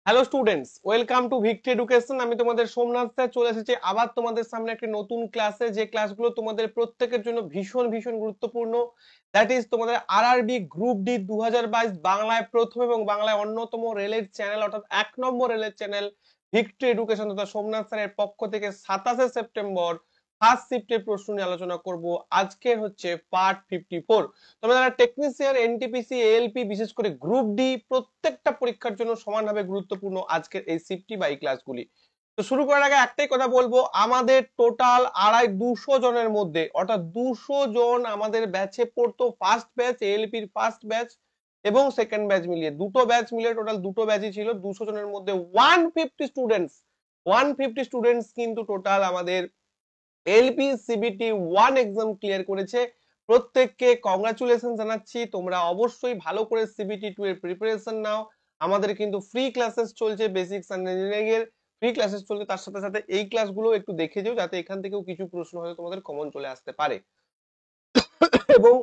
Hello students, welcome to victory education. আমি তোমাদের Somnath sir চলে এসেছি আবার তোমাদের সামনে একটি নতুন ক্লাসে, যে ক্লাসগুলো তোমাদের প্রত্যেকের জন্য ভীষণ ভীষণ গুরুত্বপূর্ণ। দ্যাট ইজ তোমাদের আরআরবি গ্রুপ ডি 2022 বাংলায় প্রথম এবং বাংলায় অন্যতম রেলের চ্যানেল, অর্থাৎ 1 নম্বর রেলের চ্যানেল ভিক্টরি এডুকেশন তথা সোমনাথ স্যারের পক্ষ থেকে 27শে সেপ্টেম্বর ফার্স্ট শিফটের প্রশ্ন নিয়ে আলোচনা করব। আজকের হচ্ছে পার্ট 54। তোমরা যারা টেকনিশিয়ান, এনটিপিসি, এএলপি, বিশেষ করে গ্রুপ ডি প্রত্যেকটা পরীক্ষার জন্য সমানভাবে গুরুত্বপূর্ণ আজকের এই শিফটি বা এই ক্লাসগুলি। তো শুরু করার আগে একটাই কথা বলবো, আমাদের টোটাল 250 জনের মধ্যে, অর্থাৎ 200 জন আমাদের ব্যাচে পড়তো। ফার্স্ট ব্যাচ, এএলপির ফার্স্ট ব্যাচ এবং সেকেন্ড ব্যাচ মিলিয়ে, দুটো ব্যাচ মিলিয়ে টোটাল দুটো ব্যাচই ছিল। 200 জনের মধ্যে 150 স্টুডেন্টস কিন্তু টোটাল আমাদের এলপি সিবিটি 1 এক্সাম ক্লিয়ার করেছে। প্রত্যেককে কংগ্রাচুলেশন জানাচ্ছি। তোমরা অবশ্যই ভালো করে সিবিটি 2 এর প্রিপারেশন নাও। আমাদের কিন্তু ফ্রি ক্লাসেস চলছে, বেসিক্স এন্ড ইঞ্জিনিয়ারিং এর ফ্রি ক্লাসেস চলছে। তার সাথে সাথে এই ক্লাসগুলো একটু দেখে যাও, যাতে এখান থেকেও কিছু প্রশ্ন হয়তো তোমাদের কমন চলে আসতে পারে। এবং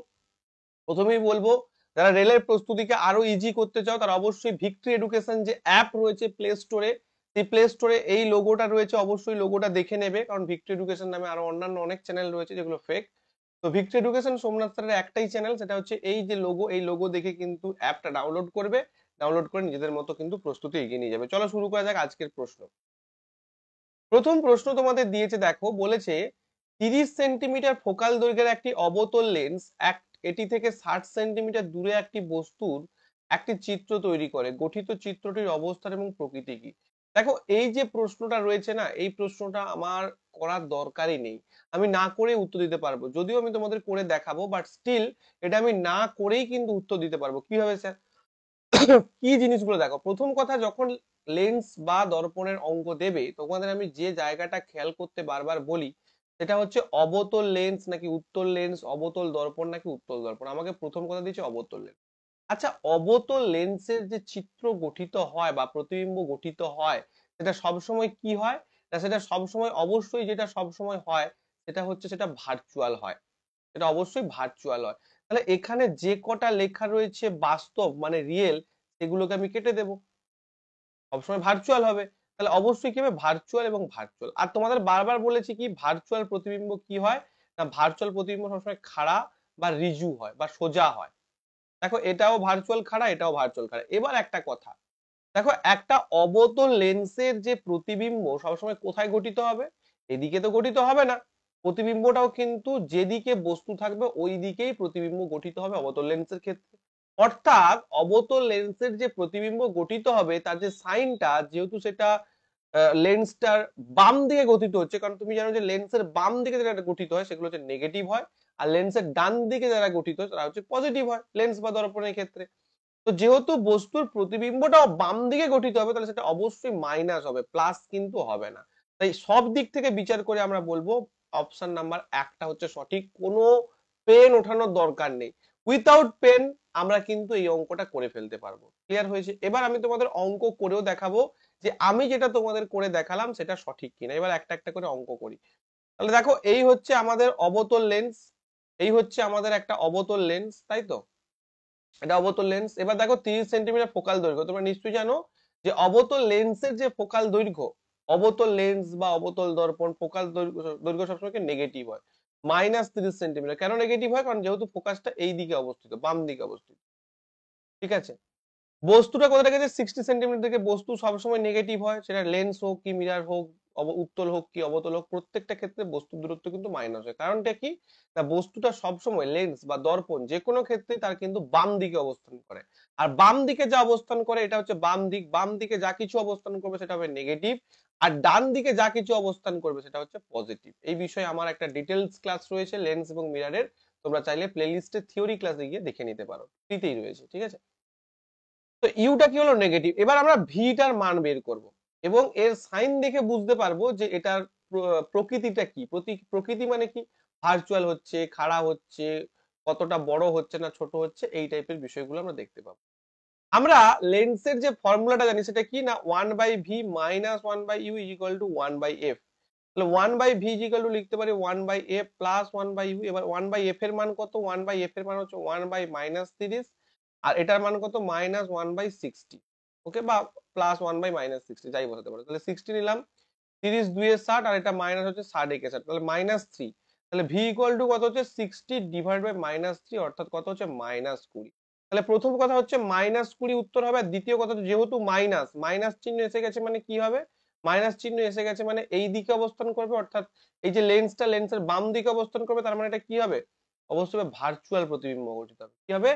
প্রথমেই বলবো, যারা রেলের প্রস্তুতিকে আরো ইজি করতে চাও তারা অবশ্যই ভিক্টরি এডুকেশন যে অ্যাপ রয়েছে প্লে স্টোরে, সেই প্লে স্টোরে এই লোগোটা রয়েছে, অবশ্যই লোগোটা দেখে নেবে, কারণ ভিক্টরি এডুকেশন নামে আরো অন্যান্য অনেক চ্যানেল রয়েছে যেগুলো ফেক। তো ভিক্টরি এডুকেশন সোমনাথ স্যারের একটাই চ্যানেল, সেটা হচ্ছে এই যে লোগো, এই লোগো দেখে কিন্তু অ্যাপটা ডাউনলোড করবে। ডাউনলোড করে নিজেদের মতো কিন্তু প্রস্তুতি এগিয়ে নিয়ে যাবে। চলো শুরু করা যাক আজকের প্রশ্ন। প্রথম প্রশ্ন তোমাদের দিয়েছে, দেখো বলেছে 30 সেন্টিমিটার ফোকাল দৈর্ঘ্যের একটি অবতল লেন্স এটি থেকে 60 সেন্টিমিটার দূরে একটি বস্তুর একটি চিত্র তৈরি করে। গঠিত চিত্রটির অবস্থান এবং প্রকৃতি কি? দেখো, এই যে প্রশ্নটা রয়েছে না, এই প্রশ্নটা আমার করার দরকারই নেই। আমি না করে উত্তর দিতে পারবো, যদিও আমি তোমাদের করে দেখাবো, বাট স্টিল এটা আমি না করেই কিন্তু উত্তর দিতে পারবো। কিভাবে স্যার? কি জিনিসগুলো দেখো, প্রথম কথা, যখন লেন্স বা দর্পণের অঙ্ক দেবে তোমাদের আমি যে জায়গাটা খেয়াল করতে বারবার বলি, সেটা হচ্ছে অবতল লেন্স নাকি উত্তল লেন্স, অবতল দর্পণ নাকি উত্তল দর্পণ। আমাকে প্রথম কথা দিচ্ছে অবতল লেন্স। আচ্ছা, অবতল লেন্সের যে চিত্র গঠিত হয় বা প্রতিবিম্ব গঠিত হয়, সেটা সবসময় কি হয় না, সেটা সবসময় অবশ্যই যেটা সবসময় হয় সেটা হচ্ছে সেটা ভার্চুয়াল হয়। এটা অবশ্যই ভার্চুয়াল হয়। তাহলে এখানে যে কটা লেখা রয়েছে বাস্তব মানে রিয়েল, সেগুলোকে আমি কেটে দেবো, সবসময় ভার্চুয়াল হবে। তাহলে অবশ্যই কি হবে? ভার্চুয়াল এবং ভার্চুয়াল। আর তোমাদের বারবার বলেছি কি, ভার্চুয়াল প্রতিবিম্ব কি হয় না, ভার্চুয়াল প্রতিবিম্ব সবসময় খাড়া বা রিজু হয় বা সোজা হয়। দেখো, এটাও ভার্চুয়াল খাড়া, এটাও ভার্চুয়াল খাড়া। এবার একটা কথা দেখো, একটা অবতল লেন্সের যে প্রতিবিম্ব সবসময় কোথায় গঠিত হবে? এদিকে তো গঠিত হবে না। প্রতিবিম্বটাও কিন্তু যেদিকে বস্তু থাকবে ওই দিকেই প্রতিবিম্ব গঠিত হবে অবতল লেন্সের ক্ষেত্রে। অর্থাৎ অবতল লেন্সের যে প্রতিবিম্ব গঠিত হবে তার যে সাইনটা, যেহেতু সেটা লেন্সটার বাম দিকে গঠিত হচ্ছে, কারণ তুমি জানো যে লেন্সের বাম দিকে যেটা গঠিত হয় সেগুলো হচ্ছে নেগেটিভ হয়, আর লেন্সের ডান দিকে যারা গঠিত হয় তারা হচ্ছে পজিটিভ হয়, লেন্স বা দর্পণের ক্ষেত্রে। তো যেহেতু বস্তুর প্রতিবিম্বটাও বাম দিকে গঠিত হবে, তাহলে সেটা অবশ্যই মাইনাস হবে, প্লাস কিন্তু হবে না। তাই সব দিক থেকে বিচার করে আমরা বলবো অপশন নাম্বার একটা হচ্ছে সঠিক। কোনো পেন ওঠানোর দরকার নেই, উইথাউট পেন আমরা কিন্তু এই অঙ্কটা করে ফেলতে পারবো। ক্লিয়ার হয়েছে? এবার আমি তোমাদের অঙ্ক করেও দেখাবো যে আমি যেটা তোমাদের করে দেখালাম সেটা সঠিক কিনা। এবার একটা একটা করে অঙ্ক করি। তাহলে দেখো, এই হচ্ছে আমাদের অবতল লেন্স, এই হচ্ছে আমাদের একটা অবতল লেন্স, তাই তো? এটা অবতল লেন্স। এবার দেখো, 30 সেন্টিমিটার ফোকাল দৈর্ঘ্য। তোমরা নিশ্চয়ই জানো যে অবতল লেন্সের যে ফোকাল দৈর্ঘ্য, অবতল লেন্স বা অবতল দর্পণ ফোকাল দৈর্ঘ্য দৈর্ঘ্য সবসময় নেগেটিভ হয়, -30 সেন্টিমিটার। কেন নেগেটিভ হয়? কারণ যেহেতু ফোকাসটা এই দিকে অবস্থিত, বাম দিকে অবস্থিত। ঠিক আছে? বস্তুটা কোথায় রেখেছে? 60 সেন্টিমিটার থেকে বস্তু সবসময় নেগেটিভ হয়, সেটা লেন্স হোক কি মিরার হোক, উত্তল হোক কি অবতল হোক, প্রত্যেকটা ক্ষেত্রে বস্তুর দূরত্ব কিন্তু মাইনাস হয়। কারণটা কি না, বস্তুটা সবসময় লেন্স বা দর্পণ যে কোনো ক্ষেত্রে তার কিন্তু বাম দিকে অবস্থান করে। আর বাম দিকে যা অবস্থান করে এটা হচ্ছে বাম দিক। বাম দিকে যা কিছু অবস্থান করবে সেটা হবে নেগেটিভ, আর ডান দিকে যা কিছু অবস্থান করবে সেটা হচ্ছে পজিটিভ। এই বিষয়ে আমার একটা ডিটেলস ক্লাস রয়েছে লেন্স এবং মিরারের, তোমরা চাইলে প্লেলিস্টে থিওরি ক্লাসে গিয়ে দেখে নিতে পারো, ফ্রিতেই রয়েছে। ঠিক আছে? তো ইউটা কি হলো? নেগেটিভ। এবার আমরা ভিটার মান বের করব এবং এর সাইন দেখে বুঝতে পারবো যে এটার প্রকৃতিটা কি। প্রকৃতি মানে কি? ভার্চুয়াল হচ্ছে, খাড়া হচ্ছে, কতটা বড় হচ্ছে না ছোট হচ্ছে, এই টাইপের বিষয়গুলো আমরা দেখতে পাবো। আমরা লেন্সের যে ফর্মুলাটা জানি সেটা কি না, 1/v minus 1/u equal to 1/f। তাহলে 1/v ইকুয়াল টু লিখতে পারি 1/f প্লাস 1/u। এবার 1/f এর মান কত? 1/f এর মান হচ্ছে 1/-30, আর এটার মান কত? -1/60। ওকে, বা +1/-60 যাই বসাতে পারো। তাহলে 60 নিলাম, 30 2 60, আর এটা মাইনাস হচ্ছে 60 একে 60, তাহলে -3। তাহলে ভি ইকুয়াল টু কত হচ্ছে 60 ডিভাইড বাই -3, অর্থাৎ কত হচ্ছে -20। তাহলে প্রথম কথা হচ্ছে -20 উত্তর হবে। আর দ্বিতীয় কথা, যেহেতু মাইনাস মাইনাস চিহ্ন এসে গেছে মানে কি হবে, মাইনাস চিহ্ন এসে গেছে মানে এই দিকে অবস্থান করবে, অর্থাৎ এই যে লেন্সটা, লেন্সের বাম দিকে অবস্থান করবে, তার মানে এটা কি হবে, অবশ্যই ভার্চুয়াল প্রতিবিম্ব গঠিত হবে। কি হবে,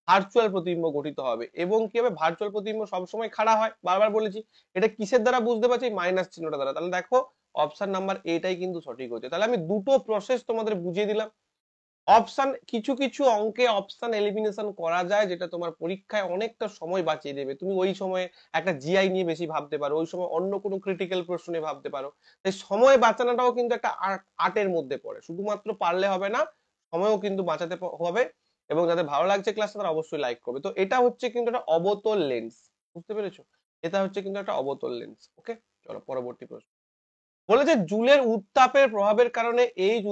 ভার্চুয়াল প্রতিবিম্ব গঠিত হবে। এবং কি হবে, ভার্চুয়াল প্রতিবিম্ব সবসময় খাড়া হয়, বারবার বলেছি। এটা কিসের দ্বারা বুঝতে পারছি, মাইনাস চিহ্নটা দ্বারা। তাহলে দেখো অপশন নাম্বার এটাই কিন্তু সঠিক হচ্ছে। তাহলে আমি দুটো প্রসেস তোমাদের বুঝিয়ে দিলাম। অপশন, কিছু কিছু অঙ্কে অপশন এলিমিনেশন করা যায়, যেটা তোমার পরীক্ষায় অনেকটা সময় বাঁচিয়ে দেবে। তুমি ওই সময় একটা জিআই নিয়ে বেশি ভাবতে পারো, ওই সময় অন্য কোনো ক্রিটিক্যাল প্রশ্ন নিয়ে ভাবতে পারো। তাই সময় বাঁচানোটাও কিন্তু একটা আর্টের মধ্যে পড়ে। শুধুমাত্র পারলে হবে না, সময়ও কিন্তু বাঁচাতে হবে। এবং যাদের ভালো লাগছে ক্লাসটা, তারা অবশ্যই লাইক করবে। তো এটা হচ্ছে কিন্তু একটা অবতল লেন্স, বুঝতে পেরেছো? এটা হচ্ছে কিন্তু একটা অবতল লেন্স। ওকে, চলো পরবর্তী প্রশ্ন। বলেছে জুলের উত্তাপের প্রভাবের কারণে এইচ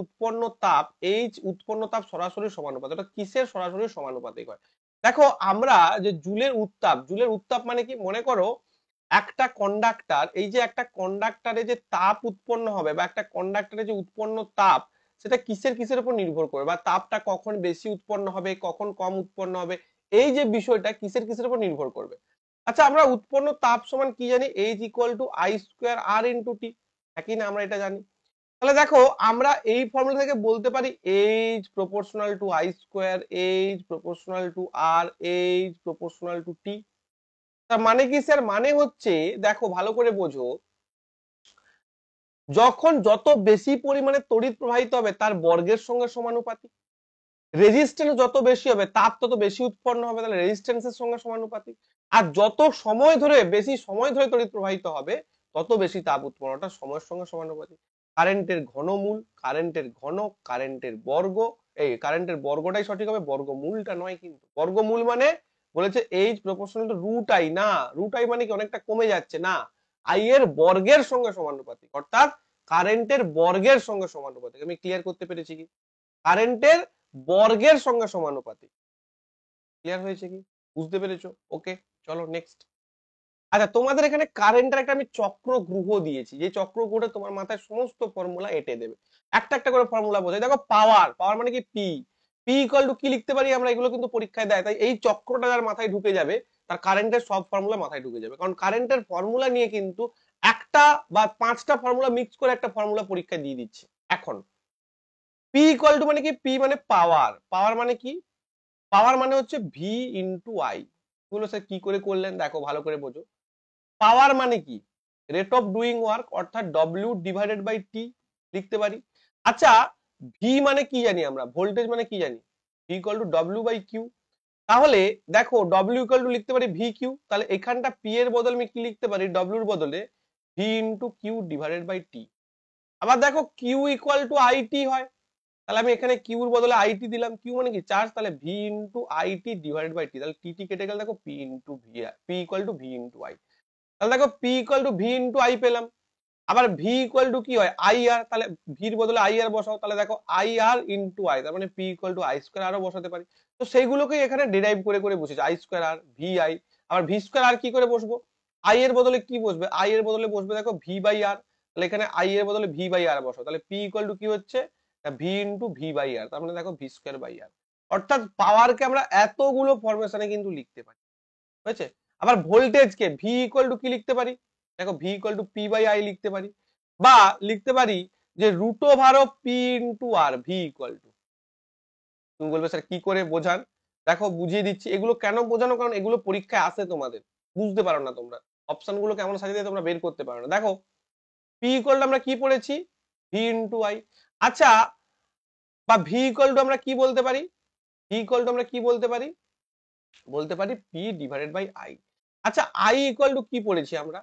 উৎপন্ন তাপ সরাসরি সমানুপাতিক। এটা কিসের সরাসরি সমানুপাতিক হয়? দেখো আমরা যে জুলের উত্তাপ মানে কি, মনে করো একটা কন্ডাক্টর, এই যে একটা কন্ডাক্টরে যে তাপ উৎপন্ন হবে, বা একটা কন্ডাক্টরে যে উৎপন্ন তাপ, সেটা কিসের কিসের উপর নির্ভর করে, বা তাপটা কখন বেশি উৎপন্ন হবে, কখন কম উৎপন্ন হবে, এই যে বিষয়টা কিসের কিসের উপর নির্ভর করবে। আচ্ছা, আমরা উৎপন্ন তাপ সমান কি জানি, H equal to I square R into t, একই না, আমরা এটা জানি। তাহলে দেখো আমরা এই ফর্মুলা থেকে বলতে পারি H proportional to I square, H proportional to R, H proportional to t. তার মানে কি স্যার, মানে হচ্ছে, দেখো ভালো করে বোঝো, যখন যত বেশি পরিমাণে তড়িৎ প্রবাহিত হবে তার বর্গের সঙ্গে সমানুপাতিক, রেজিস্ট্যান্স যত বেশি হবে তাপ তত বেশি উৎপন্ন হবে, তাহলে রেজিস্ট্যান্সের সঙ্গে সমানুপাতিক। আর যত সময় ধরে, বেশি সময় ধরে তড়িৎ প্রবাহিত হবে, তত বেশি তাপ উৎপন্নটা সময়ের সঙ্গে সমানুপাতিক। কারেন্টের ঘনমূল, কারেন্টের ঘন, কারেন্টের বর্গ, এই কারেন্টের বর্গটাই সঠিক হবে, বর্গমূলটা নয়। কিন্তু বর্গমূল মানে বলেছে H proportional to root I, না রুট আই মানে কি অনেকটা কমে যাচ্ছে, না, আই এর বর্গের সঙ্গে সমানুপাতিক, অর্থাৎ কারেন্টের বর্গের সঙ্গে সমানুপাতিক। আমি ক্লিয়ার করতে পেরেছি কি, কারেন্টের বর্গের সঙ্গে সমানুপাতিক। ক্লিয়ার হয়েছে কি, বুঝতে পেরেছো? ওকে, চলো নেক্সট। আচ্ছা, তোমাদের এখানে কারেন্টের একটা আমি চক্রগ্রহ দিয়েছি, যে চক্রগ্রহটা তোমার মাথায় সমস্ত ফর্মুলা এঁটে দেবে। একটা একটা করে ফর্মুলা বোঝাই। দেখো পাওয়ার, পাওয়ার মানে কি, পি, পি ইকুয়াল টু কি লিখতে পারি আমরা, এগুলো কিন্তু পরীক্ষায় দেয়। তাই এই চক্রটা যার মাথায় ঢুকে যাবে, তার কারেন্টের সব ফর্মুলা মাথায় ঢুকে যাবে। কারণ কারেন্টের ফর্মুলা নিয়ে কিন্তু একটা বা পাঁচটা ফর্মুলা মিক্স করে একটা ফর্মুলা পরীক্ষায় দিয়ে দিচ্ছে। এখন পি ইকুয়াল টু মানে কি, পি মানে পাওয়ার, পাওয়ার মানে কি, পাওয়ার মানে হচ্ছে ভি ইন্টু আই। এগুলো স্যার কি করে করলেন, দেখো ভালো করে বোঝো। পাওয়ার মানে কি, রেট অফ ডুইং ওয়ার্ক, অর্থাৎ ডব্লিউ ডিভাইডেড বাই টি লিখতে পারি। আচ্ছা, ভি মানে কি জানি আমরা, ভোল্টেজ মানে কি জানি, V equal to W by Q. তাহলে দেখো ডব্লিউ ইকুয়াল টু লিখতে পারি ভি কিউ, তাহলে এখানটা পি এর বদলে আমি কি লিখতে পারি, ডব্লিউর বদলে V into Q divided by t. আবার দেখো Q equal to I t হয়, তাহলে আমি এখানে কিউর বদলে আইটি দিলাম, কিউ মানে কি চার্জ, তাহলে V into I t divided by t, তাহলে টি টি কেটে গেল, দেখো P into V, P equal to V into I. তাহলে দেখো P equal to V into I পেলাম। আবার ভি ইকুয়াল টু কি হয়, আই আর, তাহলে ভির বদলে আই আর বসাও, তাহলে দেখো আই আর ইন্টু আই, তার মানে P equal to I square আরও বসাতে পারি। তো সেইগুলোকে এখানে ডিরাইভ করে করে বসেছে, I square R V I. আবার ভি স্কোয়ার আর কি করে বসবো, আই এর বদলে কি বসবে, আই এর বদলে বসবে দেখো ভি বাই আর, তাহলে এখানে আই এর বদলে ভি বাই আর বসাও, তাহলে পি ইকুয়াল টু কি হচ্ছে, ভি ইন্টু ভি বাই আর, তার মানে দেখো ভি স্কোয়ার বাই আর। অর্থাৎ পাওয়ারকে আমরা এতগুলো ফরমেশনে কিন্তু লিখতে পারি, হয়েছে। আবার ভোল্টেজকে ভি ইকুয়াল টু কি লিখতে পারি, দেখো V equal to P by I লিখতে পারি, বা লিখতে পারি যে root over of P into R, V equal to. তুমি বলবে স্যার কি করে বোঝান, দেখো বুঝিয়ে দিচ্ছি। এগুলো কেন বোঝানো, কারণ এগুলো পরীক্ষায় আসে, তোমাদের বুঝতে পারো না তোমরা, অপশন গুলো কেমন সাজিয়ে দিয়ে তোমরা বের করতে পারো না। দেখো পি ইকুয়াল টু আমরা কি পড়েছি, ভি ইন্টু আই। আচ্ছা, বা ভি ইকুয়াল টু আমরা কি বলতে পারি, ভি ইকুয়াল টু আমরা কি বলতে পারি, বলতে পারি পি ডিভাইডেড বাই আই। আচ্ছা, আই ইকুয়াল টু কি পড়েছি আমরা,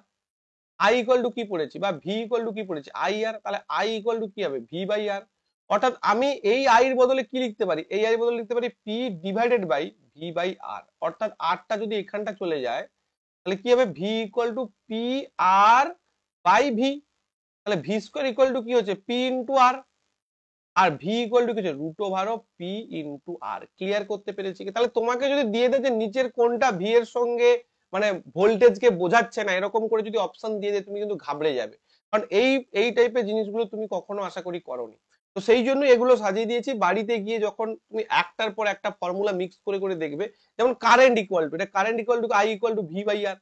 আই ইকুয়াল টু কি পড়েছি, বা ভি ইকুয়াল টু কি পড়েছি, আই আর, তাহলে আই ইকুয়াল টু কি হবে, ভি বাই আর। অর্থাৎ আমি এই আই এর বদলে কি লিখতে পারি, এই আই এর বদলে লিখতে পারি P divided by V by R. অর্থাৎ আরটা যদি এখানটা চলে যায়, তাহলে কি হবে, V equal to P R by V. তাহলে ভি স্কোয়ার ইকুয়াল টু কি হচ্ছে, পি ইন্টু আর, আর ভি ইকুয়াল টু কি হচ্ছে, root over of P into R. Clear করতে পেরেছি কি? তাহলে তোমাকে যদি দিয়ে দেয় যে নিচের কোনটা ভি এর সঙ্গে মানে ভোল্টেজকে বোঝাচ্ছে না, এরকম করে যদি অপশন দিয়ে দেয় তুমি কিন্তু ঘাবড়ে যাবে, কারণ এই টাইপের জিনিসগুলো তুমি কখনো আশা করি করোনি। তো সেই জন্য এগুলো সাজিয়ে দিয়েছি, বাড়িতে গিয়ে যখন তুমি একটার পর একটা ফর্মুলা মিক্স করে করে দেখবে, যেমন কারেন্ট ইকুয়াল টু, এটা current equal to I equal to V by R,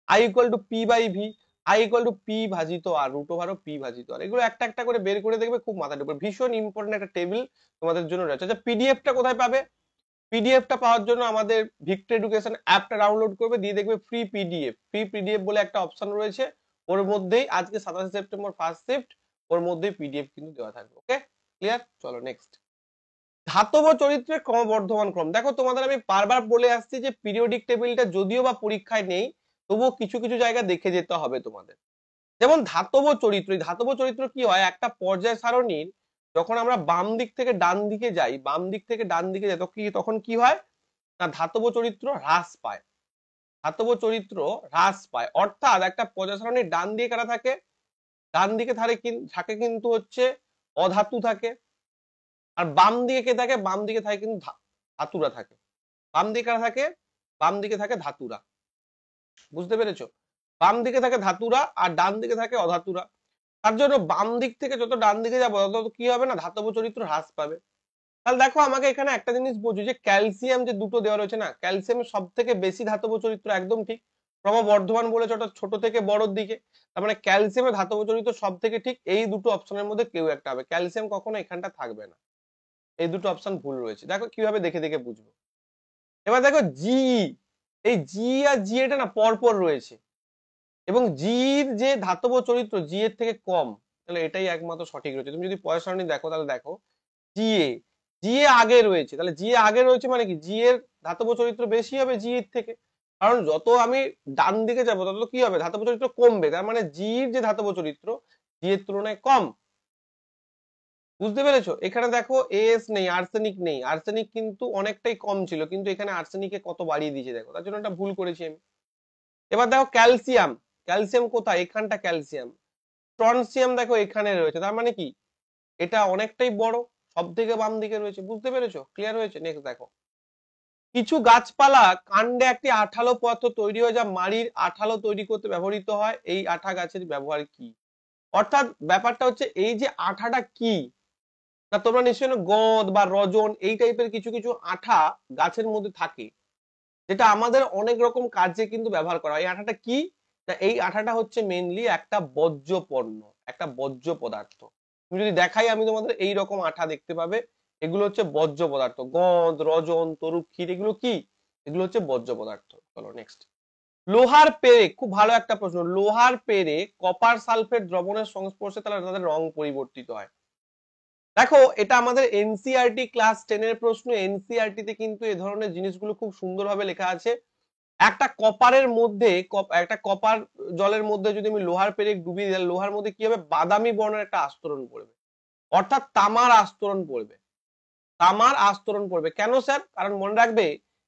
I equal to P by V, I equal to P ভাজিত আর, রুট ওভার পি ভাজিত আর, এগুলো একটা একটা করে বের করে দেখবে, খুব মাথা ঢুকবে, ভীষণ ইম্পর্টেন্ট একটা টেবিল তোমাদের জন্য রয়েছে। আচ্ছা পিডিএফটা কোথায় পাবে? পিডিএফটা পাওয়ার জন্য আমাদের ভিক্টর এডুকেশন অ্যাপটা ডাউনলোড করবে, দিয়ে দেখবে ফ্রি পিডিএফ বলে একটা অপশন রয়েছে, ওর মধ্যেই আজকে 27 সেপ্টেম্বর ফার্স্ট শিফট, ওর মধ্যেই পিডিএফ কিন্তু দেওয়া থাকবে। Okay clear? চলো নেক্সট, ধাতব চরিত্রের ক্রমবর্ধমান ক্রম। দেখো তোমাদের আমি বারবার বলে আসছি যে পিরিয়ডিক টেবিলটা যদিও বা পরীক্ষায় নেই, তবুও কিছু কিছু জায়গা দেখে যেতে হবে তোমাদের। যেমন ধাতব চরিত্র, এই ধাতব চরিত্র কি হয়, একটা পর্যায় সারণীর যখন আমরা বাম দিক থেকে ডান দিকে যাই, বাম দিক থেকে ডান দিকে যাই, তখন কি হয় না, ধাতব চরিত্র হ্রাস পায়, ধাতব চরিত্র হ্রাস পায়। অর্থাৎ একটা পর্যায় সারণীর ডান দিকে কারা থাকে, ডান দিকে থাকে কিন্তু হচ্ছে অধাতু থাকে, আর বাম দিকে কে থাকে, বাম দিকে থাকে কিন্তু ধাতুরা থাকে। বাম দিকে কারা থাকে, বাম দিকে থাকে ধাতুরা, বুঝতে পেরেছো? বাম দিকে থাকে ধাতুরা আর ডান দিকে থাকে অধাতুরা। তার জন্য বাম দিক থেকে যত ডান দিকে যাবো তত কি হবে না, ধাতব চরিত্র হ্রাস পাবে। তাহলে দেখো আমাকে এখানে একটা জিনিস বোঝো, যে ক্যালসিয়াম যে দুটো দেওয়া রয়েছে না, ক্যালসিয়ামের সব থেকে বেশি ধাতব চরিত্র, একদম ঠিক, ক্রমবর্ধমান বলেছে, ওটা ছোট থেকে বড়র দিকে, তার মানে ক্যালসিয়ামের ধাতব চরিত্র সব থেকে ঠিক, এই দুটো অপশনের মধ্যে কেউ একটা হবে, ক্যালসিয়াম কখনো এখানটা থাকবে না, এই দুটো অপশন ভুল রয়েছে। দেখো কিভাবে দেখে দেখে বুঝবো। এবার দেখো জি, এই জি আর জি এটা না পরপর রয়েছে, এবং জির যে ধাতব চরিত্র জি এর থেকে কম, তাহলে এটাই একমাত্র সঠিক রয়েছে। তুমি যদি পয়সা সারণী দেখো তাহলে দেখো জিএ, জিএ আগে রয়েছে, তাহলে জিএ আগে রয়েছে মানে কি, জি এর ধাতব চরিত্র বেশি হবে জি এর থেকে, কারণ যত আমি ডান দিকে যাবো তত কি হবে, ধাতব চরিত্র কমবে, তার মানে জির যে ধাতব চরিত্র জি এর তুলনায় কম। বুঝতে পেরেছো? এখানে দেখো এস নেই, আর্সেনিক নেই, আর্সেনিক কিন্তু অনেকটাই কম ছিল, কিন্তু এখানে আর্সেনিকে কত বাড়িয়ে দিয়েছে দেখো, তার জন্য একটা ভুল করেছি আমি। এবার দেখো ক্যালসিয়াম, ক্যালসিয়াম কোথায়, এখানটা ক্যালসিয়াম, স্ট্রনসিয়াম দেখো এখানে রয়েছে, তার মানে কি এটা অনেকটাই বড়, সব থেকে বাম দিকে রয়েছে। বুঝতে পেরেছো? ক্লিয়ার হয়েছে? নেক্সট দেখো, কিছু গাছপালা কাণ্ডে একটি আঠালো পদার্থ তৈরি হয় যা মাড়ির আঠালো তৈরি করতে ব্যবহৃত হয়, এই আঠা গাছের ব্যবহার কি? অর্থাৎ ব্যাপারটা হচ্ছে এই যে আঠাটা কি না, তোমরা নিশ্চয়ই গদ বা রজন এই টাইপের কিছু কিছু আঠা গাছের মধ্যে থাকে, যেটা আমাদের অনেক রকম কাজে কিন্তু ব্যবহার করা হয়। এই আঠাটা কি না, এই আঠাটা হচ্ছে মেইনলি একটা বর্জ্য পণ্য, একটা বর্জ্য পদার্থ। তুমি যদি দেখাই আমি তোমাদের এই রকম আঠা দেখতে পাবে, এগুলো হচ্ছে বর্জ্য পদার্থ, গদ রজন তরুক্ষীর, এগুলো কি, এগুলো হচ্ছে বর্জ্য পদার্থ। চলো নেক্সট, লোহার পেরেক, খুব ভালো একটা প্রশ্ন, লোহার পেরেক কপার সালফেট দ্রবণের সংস্পর্শে তাহলে তাদের রং পরিবর্তিত হয়। দেখো এটা আমাদের এনসিআরটি ক্লাস 10 এর প্রশ্ন, এনসিআরটি তে কিন্তু এই ধরনের জিনিসগুলো খুব সুন্দরভাবে লেখা আছে। একটা কপারের মধ্যে, একটা কপার জলের মধ্যে যদি আমি লোহার পেরেক ডুবিয়ে দিই, লোহার মধ্যে কি হবে, বাদামি বর্ণের একটা আস্তরণ পড়বে, অর্থাৎ তামার আস্তরণ পড়বে, তামার আস্তরণ পড়বে। কেন স্যার? কারণ মনে রাখবে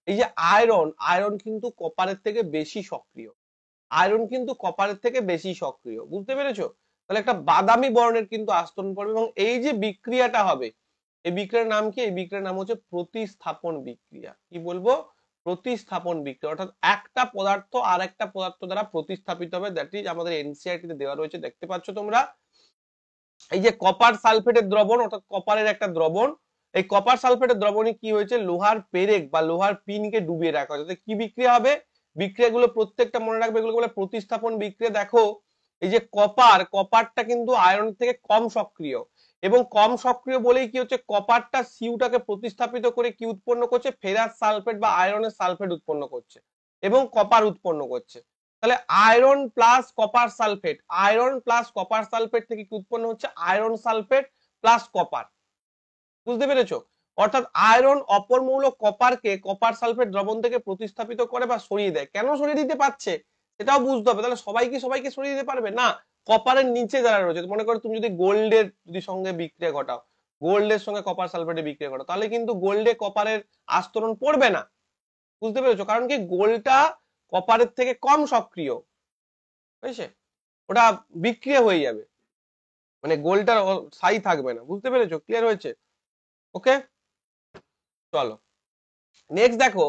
এই যে আয়রন, আয়রন কিন্তু কপারের থেকে বেশি সক্রিয়, আয়রন কিন্তু কপারের থেকে বেশি সক্রিয়। বুঝতে পেরেছো? তাহলে একটা বাদামি বর্ণের কিন্তু আস্তরণ পড়বে, এবং এই যে বিক্রিয়াটা হবে, এই বিক্রিয়ার নাম কি, এই বিক্রিয়ার নাম হচ্ছে প্রতিস্থাপন বিক্রিয়া। কি বলবো? প্রতিস্থাপন বিক্রিয়া। অর্থাৎ একটা পদার্থ আর একটা পদার্থ দ্বারা প্রতিস্থাপিত হবে, দ্যাট ইজ আমাদের এনসিআরটি তে দেওয়া রয়েছে, দেখতে পাচ্ছ তোমরা। এই যে কপার সালফেটের দ্রবণ, অর্থাৎ কপারের একটা দ্রবণ, এই কপার সালফেটের দ্রবণে কি হয়েছে, লোহার পেরেক বা লোহার পিনকে ডুবিয়ে রাখা হয়েছে। কি বিক্রিয়া হবে? বিক্রিয়াগুলো প্রত্যেকটা মনে রাখবে, এগুলো বলে প্রতিস্থাপন বিক্রিয়া। দেখো এই যে কপারটা কিন্তু আয়রন থেকে কম সক্রিয়, এবং কম সক্রিয় বলেই কি হচ্ছে, কপারটা সিউটাকে প্রতিস্থাপিত করে কি উৎপন্ন করছে, ফেরাস সালফেট বা আয়রনের সালফেট উৎপন্ন করছে, এবং কপার উৎপন্ন করছে। তাহলে iron plus copper sulphate, iron plus copper sulphate থেকে কি উৎপন্ন হচ্ছে, আয়রন সালফেট প্লাস কপার। বুঝতে পেরেছো? অর্থাৎ আয়রন অপর মৌল কপারকে কপার সালফেট দ্রবণ থেকে প্রতিস্থাপিত করে বা সরিয়ে দেয়। কেন সরিয়ে দিতে পারছে সেটাও বুঝতে হবে। তাহলে সবাইকে সরিয়ে দিতে পারবে না, কপারের নিচে যারা রয়েছে, মনে করো তুমি যদি গোল্ডের যদি সঙ্গে বিক্রিয়া ঘটাও, গোল্ডের সঙ্গে কপার সালফেটের বিক্রিয়া ঘটাও, তাহলে কিন্তু গোল্ডে কপারের আস্তরণ পড়বে না। বুঝতে পেরেছো? কারণ কি, গোল্ডটা কপারের থেকে কম সক্রিয়, বুঝছে, ওটা বিক্রিয়া হয়ে যাবে, মানে গোলটার স্থায়ী থাকবে না। বুঝতে পেরেছো? ক্লিয়ার হয়েছে? ওকে চলো নেক্সট দেখো,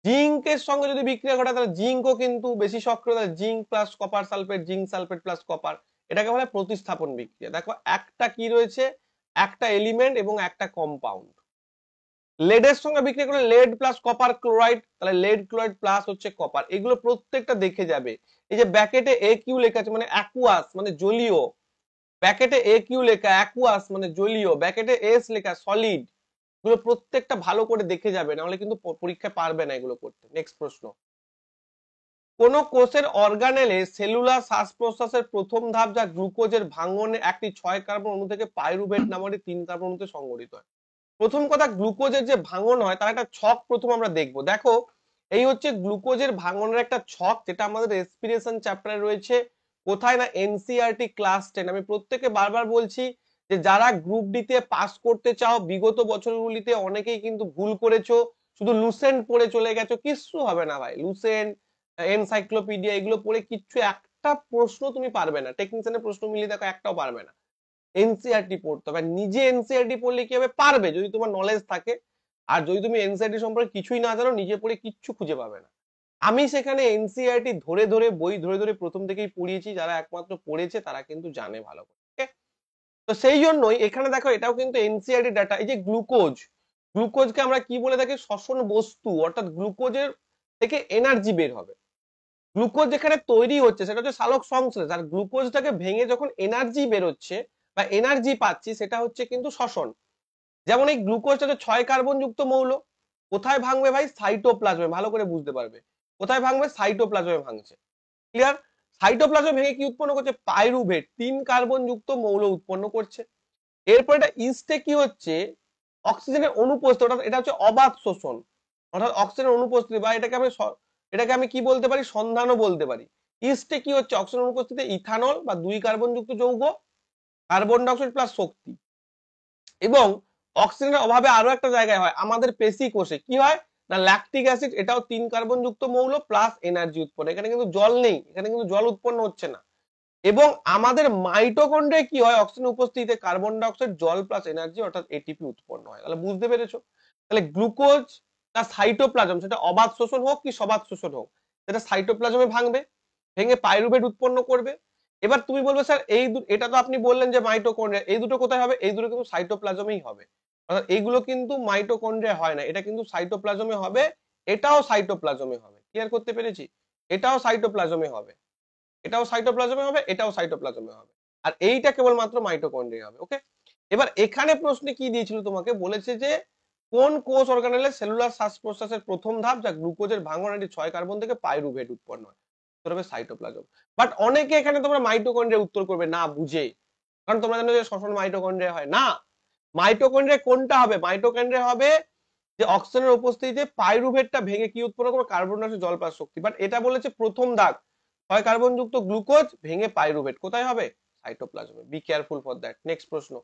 জিঙ্কের সঙ্গে যদি বিক্রিয়া ঘটায় তাহলে জিঙ্কও কিন্তু বেশি সক্রিয়, তাহলে zinc plus copper sulphate, zinc sulphate plus copper, এটাকে বলে প্রতিস্থাপন বিক্রিয়া। দেখো একটা কি রয়েছে, একটা এলিমেন্ট এবং একটা কম্পাউন্ড। লেডের সঙ্গে বিক্রিয়া করে লেড প্লাস কপার ক্লোরাইড, তাহলে লেড ক্লোরাইড প্লাস হচ্ছে কপার, এগুলো প্রত্যেকটা দেখে যাবে। এই যে ব্যাকেটে এ কিউ লেখা আছে মানে অ্যাকুয়াস মানে জলীয়, ব্যাকেটে এ কিউ লেখা অ্যাকুয়াস মানে জলীয়, ব্যাকেটে এস লেখা সলিড, এগুলো প্রত্যেকটা ভালো করে দেখে যাবে, নাহলে কিন্তু পরীক্ষা পারবে না এগুলো করতে। নেক্সট প্রশ্ন, কোন কোষের অর্গানেলে সেলুলার শ্বাস প্রশ্বাসের প্রথম ধাপ যা গ্লুকোজের ভাঙনে একটি 6 কার্বন অণু থেকে পাইরুভেট নামক 3 কার্বন অণুতে সংগঠিত হয়। প্রথম কথা, গ্লুকোজের যে ভাঙন হয় তার একটা ছক প্রথম আমরা দেখবো। দেখো এই হচ্ছে গ্লুকোজের ভাঙনের একটা ছক, যেটা আমাদের রেসপিরেশন চ্যাপ্টারে রয়েছে। কোথায় না এনসিইআরটি ক্লাস 10। আমি প্রত্যেকে বারবার বলছি যে যারা গ্রুপ ডি তে পাস করতে চাও, বিগত বছরগুলিতে অনেকেই কিন্তু ভুল করেছো, শুধু লুসেন্ট পড়ে চলে গেছো, কিচ্ছু হবে না ভাই। লুসেন্ট, এনসাইক্লোপিডিয়া এগুলো পড়ে কিচ্ছু একটা প্রশ্ন তুমি পারবে না, টেকনিশিয়ানের প্রশ্ন মিলিয়ে দেখো একটাও পারবে না। এনসিইআরটি পড়তে হবে, নিজে এনসিইআরটি পড়লে কি হবে, পারবে যদি তোমার নলেজ থাকে। আর যদি তুমি এনসিইআরটি সম্পর্কে কিছুই না জানো, নিজে পড়ে কিচ্ছু খুঁজে পাবে না। আমি সেখানে এনসিইআরটি ধরে ধরে বই ধরে ধরে প্রথম থেকেই পড়িয়েছি, যারা একমাত্র পড়েছে তারা কিন্তু জানে ভালো করে। তো সেই জন্যই এখানে দেখো এটাও কিন্তু এনসিইআরটি ডাটা। এই যে গ্লুকোজ, গ্লুকোজকে আমরা কি বলে থাকি, শ্বসন বস্তু, অর্থাৎ গ্লুকোজের থেকে এনার্জি বের হবে। গ্লুকোজ যেখানে তৈরি হচ্ছে সেটা হচ্ছে সালোক সংশ্লেষ, আর গ্লুকোজটাকে ভেঙে যখন এনার্জি বেরোচ্ছে বা এনার্জি পাচ্ছি সেটা হচ্ছে কিন্তু শ্বসন। যেমন এই গ্লুকোজটা হচ্ছে 6 কার্বন যুক্ত মৌল, কোথায় ভাঙবে ভাই, সাইটোপ্লাজমে, ভালো করে বুঝতে পারবে কোথায় ভাঙবে, সাইটোপ্লাজমে ভাঙছে। ক্লিয়ার? সাইটোপ্লাজমে ভেঙে কি উৎপন্ন করছে, পাইরুভেট 3 কার্বন যুক্ত মৌল উৎপন্ন করছে। এরপর এটা ইস্টে কি হচ্ছে, অক্সিজেনের অনুপস্থিতি, অর্থাৎ এটা হচ্ছে অবাধ শোষণ, অর্থাৎ অক্সিজেনের অনুপস্থিতি, বা এটাকে আমি কি বলতে পারি, সন্ধানও বলতে পারি। ইস্টে কি হচ্ছে, অক্সিজেন অনুপস্থিতিতে ইথানল বা 2 কার্বন যুক্ত যৌগ, কার্বন ডাইঅক্সাইড প্লাস শক্তি। এবং অক্সিজেনের অভাবে আরো একটা জায়গায় হয়, আমাদের পেশি কোষে কি হয় না, ল্যাকটিক অ্যাসিড, এটাও 3 কার্বন যুক্ত মৌল প্লাস এনার্জি উৎপন্ন। এখানে কিন্তু জল নেই, এখানে কিন্তু জল উৎপন্ন হচ্ছে না। এবং আমাদের মাইটোকন্ড্রিয়ায় কি হয়, অক্সিজেন উপস্থিতিতে কার্বন ডাইঅক্সাইড জল প্লাস এনার্জি অর্থাৎ এটিপি উৎপন্ন হয়। তাহলে বুঝতে পেরেছো, তাহলে গ্লুকোজ তার সাইটোপ্লাজম, সেটা অবাধ শোষণ হোক কি সবাধ শোষণ হোক, সেটা সাইটোপ্লাজমে ভাঙবে, ভেঙে পাইরুভেট উৎপন্ন করবে। এবার তুমি বলবে স্যার এটা তো আপনি বললেন যে মাইটোকন্ড্রিয়া, এই দুটো কোথায় হবে, এই দুটো কিন্তু সাইটোপ্লাজমেই হবে। অর্থাৎ এইগুলো কিন্তু মাইটোকন্ড্রিয়া হয় না, এটা কিন্তু সাইটোপ্লাজমে হবে, এটাও সাইটোপ্লাজমে হবে। ক্লিয়ার করতে পেরেছি? এটাও সাইটোপ্লাজমে হবে, এটাও সাইটোপ্লাজমে হবে, এটাও সাইটোপ্লাজমে হবে, আর এইটা কেবলমাত্র মাইটোকন্ড্রিয়া হবে। ওকে, এবার এখানে প্রশ্নে কি দিয়েছিল তোমাকে, বলেছে যে কোন কোষ অর্গানেলে সেলুলার শ্বাস প্রশ্বাসের প্রথম ধাপ যা গ্লুকোজের ভাঙন এটি 6 কার্বন থেকে পাইরুভেট উৎপন্ন হয়, উত্তর হবে সাইটোপ্লাজম। বাট অনেকে এখানে তোমরা মাইটোকন্ড্রিয়া উত্তর করবে না বুঝে, কারণ তোমরা জানো যে শ্বসন মাইটোকন্ড্রিয়া হয় না। মাইটোকন্ড্রিয়া কোনটা হবে, মাইটোকন্ড্রিয়া হবে যে অক্সিজেনের উপস্থিতিতে পাইরুভেটটা ভেঙে কি উৎপন্ন করবে, কার্বন ডাইঅক্সাইড জল প্লাস শক্তি। বাট এটা বলেছে প্রথম ধাপ 6 কার্বন যুক্ত গ্লুকোজ ভেঙে পাইরুভেট, কোথায় হবে, সাইটোপ্লাজমে। Be careful for that. Next প্রশ্ন।